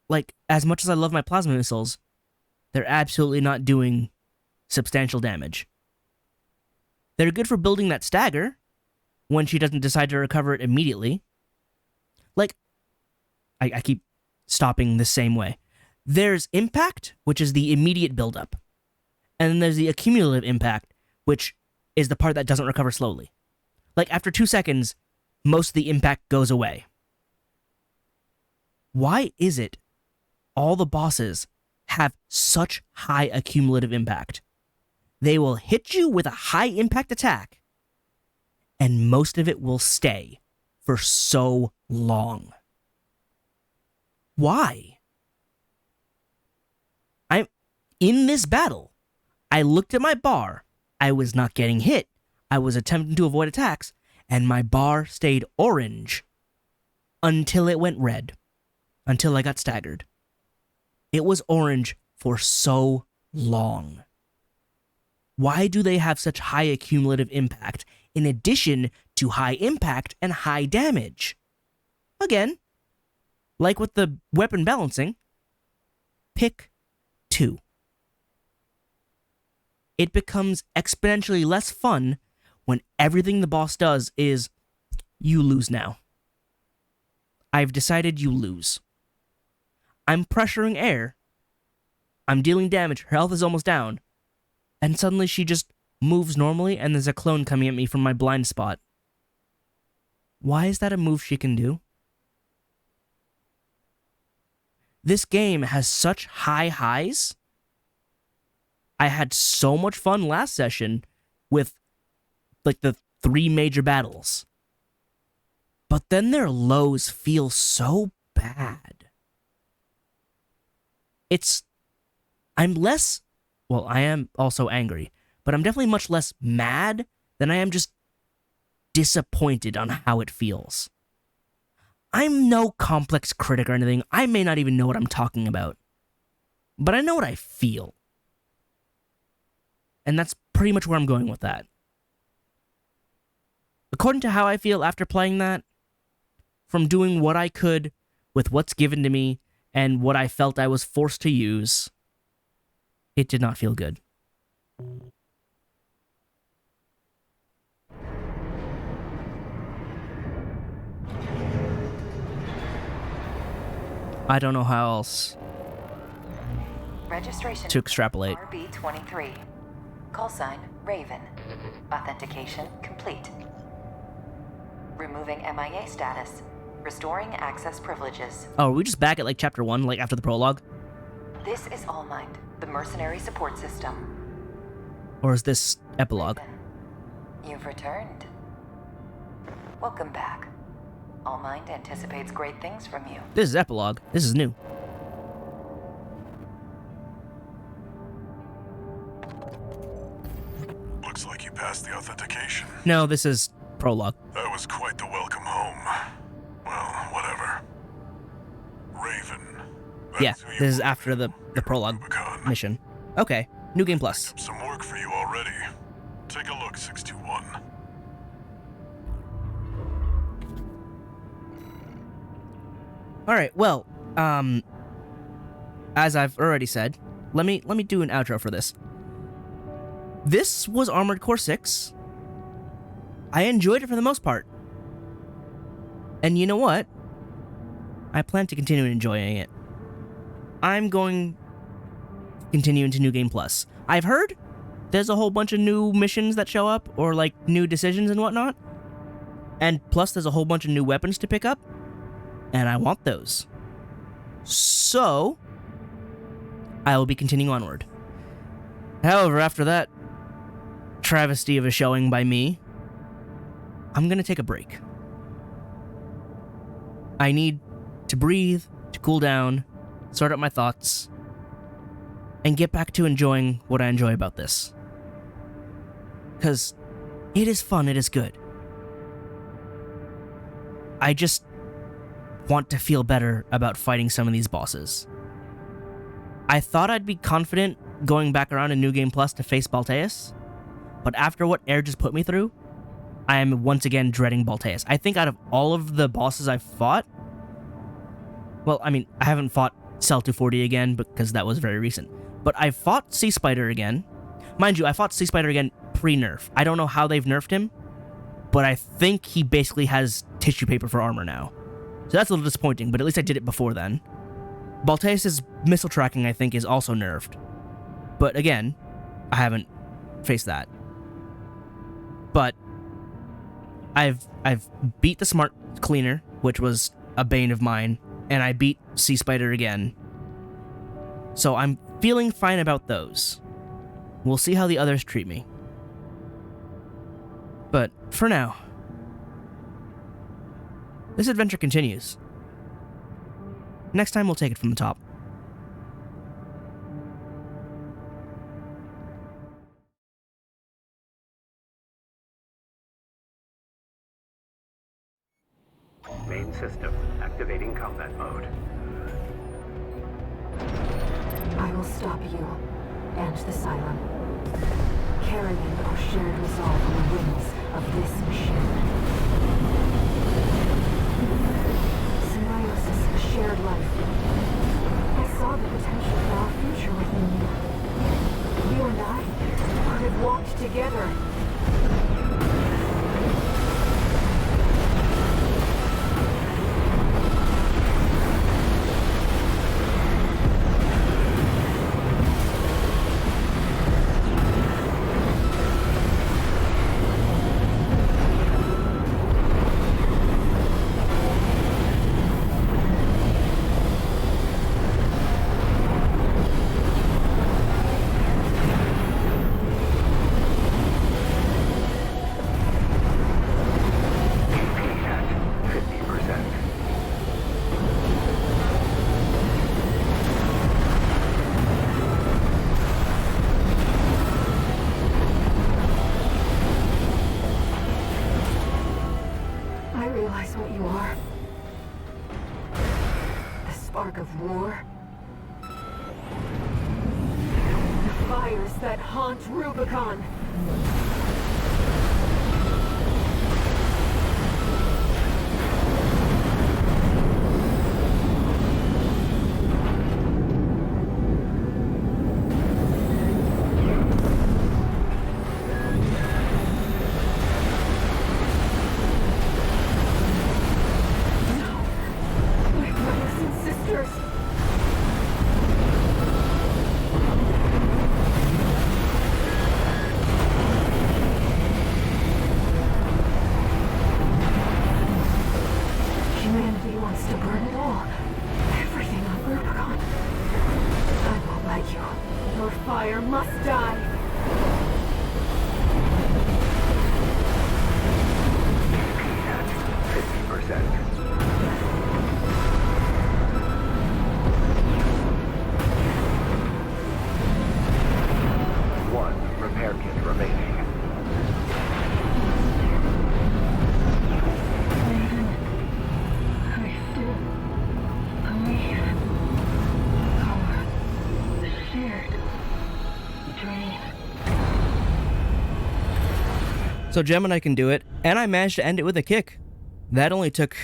like, as much as I love my plasma missiles, they're absolutely not doing substantial damage. They're good for building that stagger when she doesn't decide to recover it immediately. Like, I keep stopping the same way. There's impact, which is the immediate buildup. And then there's the accumulative impact, which is the part that doesn't recover slowly. Like, after 2 seconds, most of the impact goes away. Why is it all the bosses have such high accumulative impact? They will hit you with a high impact attack, and most of it will stay for so long. Why? In this battle, I looked at my bar. I was not getting hit. I was attempting to avoid attacks, and my bar stayed orange until it went red, until I got staggered. It was orange for so long. Why do they have such high accumulative impact in addition to high impact and high damage? Again, like with the weapon balancing, pick 2. It becomes exponentially less fun when everything the boss does is, you lose now. I've decided you lose. I'm pressuring air. I'm dealing damage. Her health is almost down. And suddenly she just moves normally and there's a clone coming at me from my blind spot. Why is that a move she can do? This game has such high highs. I had so much fun last session with like the 3 major battles. But then their lows feel so bad. I'm less, well, I am also angry, but I'm definitely much less mad than I am just disappointed on how it feels. I'm no complex critic or anything. I may not even know what I'm talking about. But I know what I feel. And that's pretty much where I'm going with that. According to how I feel after playing that, from doing what I could with what's given to me and what I felt I was forced to use, it did not feel good. I don't know how else Registration to extrapolate. RB23. Call sign Raven. Authentication complete. Removing MIA status. Restoring access privileges. Oh, are we just back at like chapter 1, like after the prologue? This is All Mind, the mercenary support system. Or is this epilogue? Raven, you've returned. Welcome back. All Mind anticipates great things from you. This is epilogue. This is new. Looks like you passed the authentication. No, this is prologue. That was quite the welcome home. Well, whatever. Raven. Yeah, That's who you this is were. after the prologue Rubicon. mission. Okay, New Game Plus. Some work for you already. Take a look, 621. Alright, well, as I've already said, let me do an outro for this. This was Armored Core 6. I enjoyed it for the most part. And you know what? I plan to continue enjoying it. I'm going to continue into New Game Plus. I've heard there's a whole bunch of new missions that show up, or like new decisions and whatnot. And plus there's a whole bunch of new weapons to pick up. And I want those. So, I will be continuing onward. However, after that travesty of a showing by me, I'm gonna take a break. I need to breathe, to cool down, sort out my thoughts, and get back to enjoying what I enjoy about this. Because it is fun, it is good. I just want to feel better about fighting some of these bosses. I thought I'd be confident going back around in New Game Plus to face Balteus, but after what Air just put me through, I am once again dreading Balteus. I think out of all of the bosses I've fought, well, I mean, I haven't fought Cell 240 again because that was very recent, but I fought Sea Spider again. Mind you, I fought Sea Spider again pre-nerf. I don't know how they've nerfed him, but I think he basically has tissue paper for armor now. So that's a little disappointing, but at least I did it before then. Balteus' missile tracking, I think, is also nerfed. But again, I haven't faced that. But I've beat the Smart Cleaner, which was a bane of mine, and I beat Sea Spider again. So I'm feeling fine about those. We'll see how the others treat me. But for now, this adventure continues. Next time we'll take it from the top. Main system activating combat mode. I will stop you and the Cylon, carrying our shared resolve on the wings of this machine. Symbiosis, a shared life. I saw the potential for our future within you. You and I could have walked together. realize what you are? The spark of war? The fires that haunt Rubicon! So Gemini can do it, and I managed to end it with a kick. That only took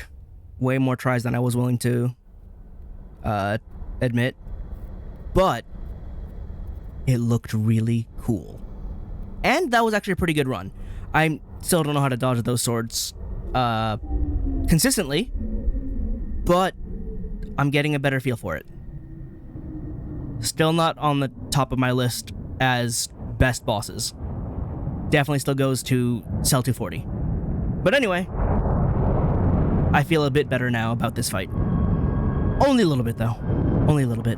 way more tries than I was willing to admit, but it looked really cool. And that was actually a pretty good run. I still don't know how to dodge those swords consistently, but I'm getting a better feel for it. Still not on the top of my list as best bosses. Definitely still goes to Cell 240. But anyway, I feel a bit better now about this fight. Only a little bit, though. Only a little bit.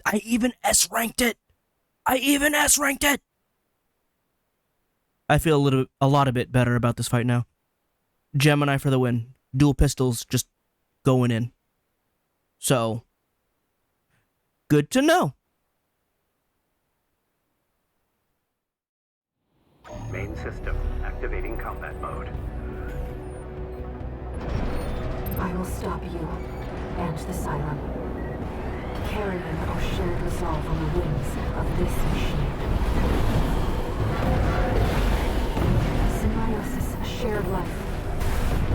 I even S-ranked it! I feel a lot bit better about this fight now. Gemini for the win. Dual pistols just going in. So, good to know. Main system activating combat mode. I will stop you and the Cylon, carrying our shared resolve on the wings of this machine. Symbiosis, a shared life.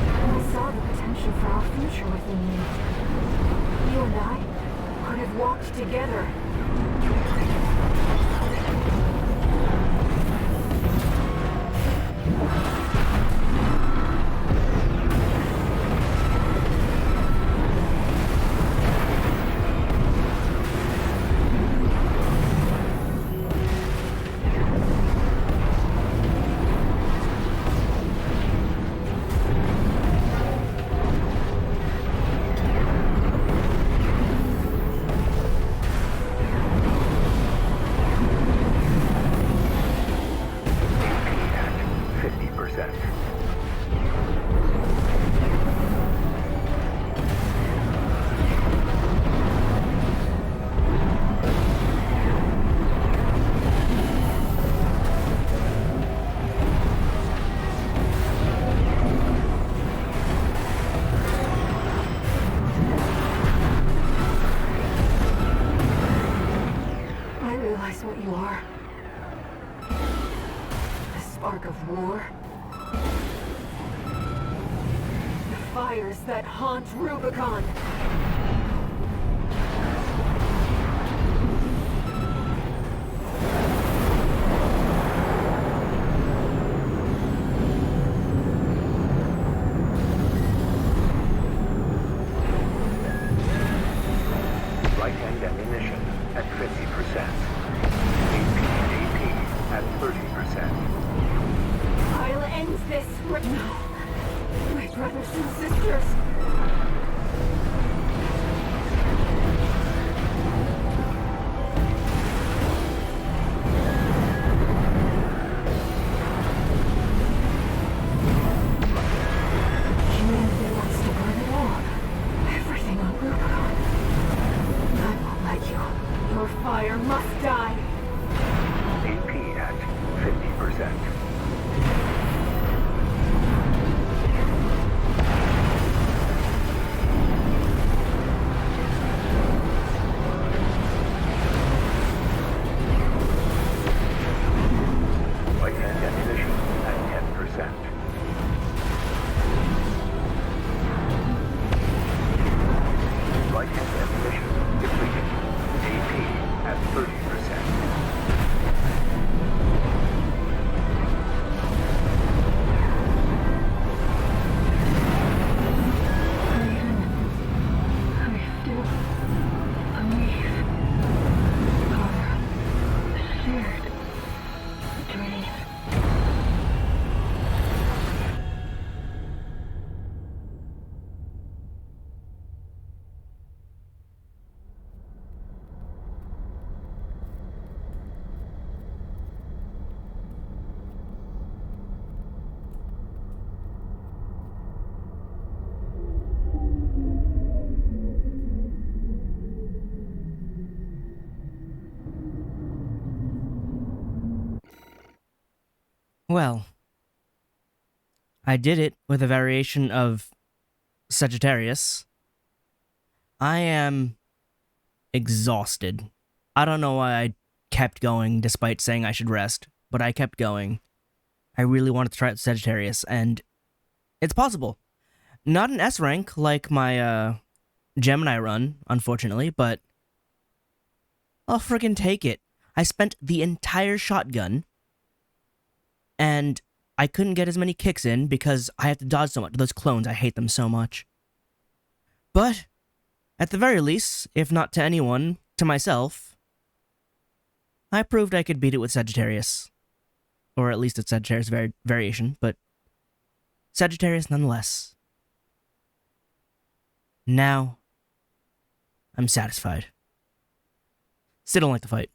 I saw the potential for our future within you. You and I could have walked together. What you are. The spark of war. The fires that haunt Rubicon. Right-hand ammunition at 50%. At 30%. I'll end this right now. My brothers and sisters. Humanity wants to burn it all. Everything on Rubicon. I won't let you. Your fire must die. AP at 50%. Well, I did it with a variation of Sagittarius. I am exhausted. I don't know why I kept going despite saying I should rest, but I kept going. I really wanted to try out Sagittarius, and it's possible. Not an S rank like my Gemini run, unfortunately, but I'll friggin' take it. I spent the entire shotgun, and I couldn't get as many kicks in because I have to dodge so much. Those clones, I hate them so much. But, at the very least, if not to anyone, to myself, I proved I could beat it with Sagittarius. Or at least a Sagittarius variation, but Sagittarius nonetheless. Now, I'm satisfied. Still don't like the fight.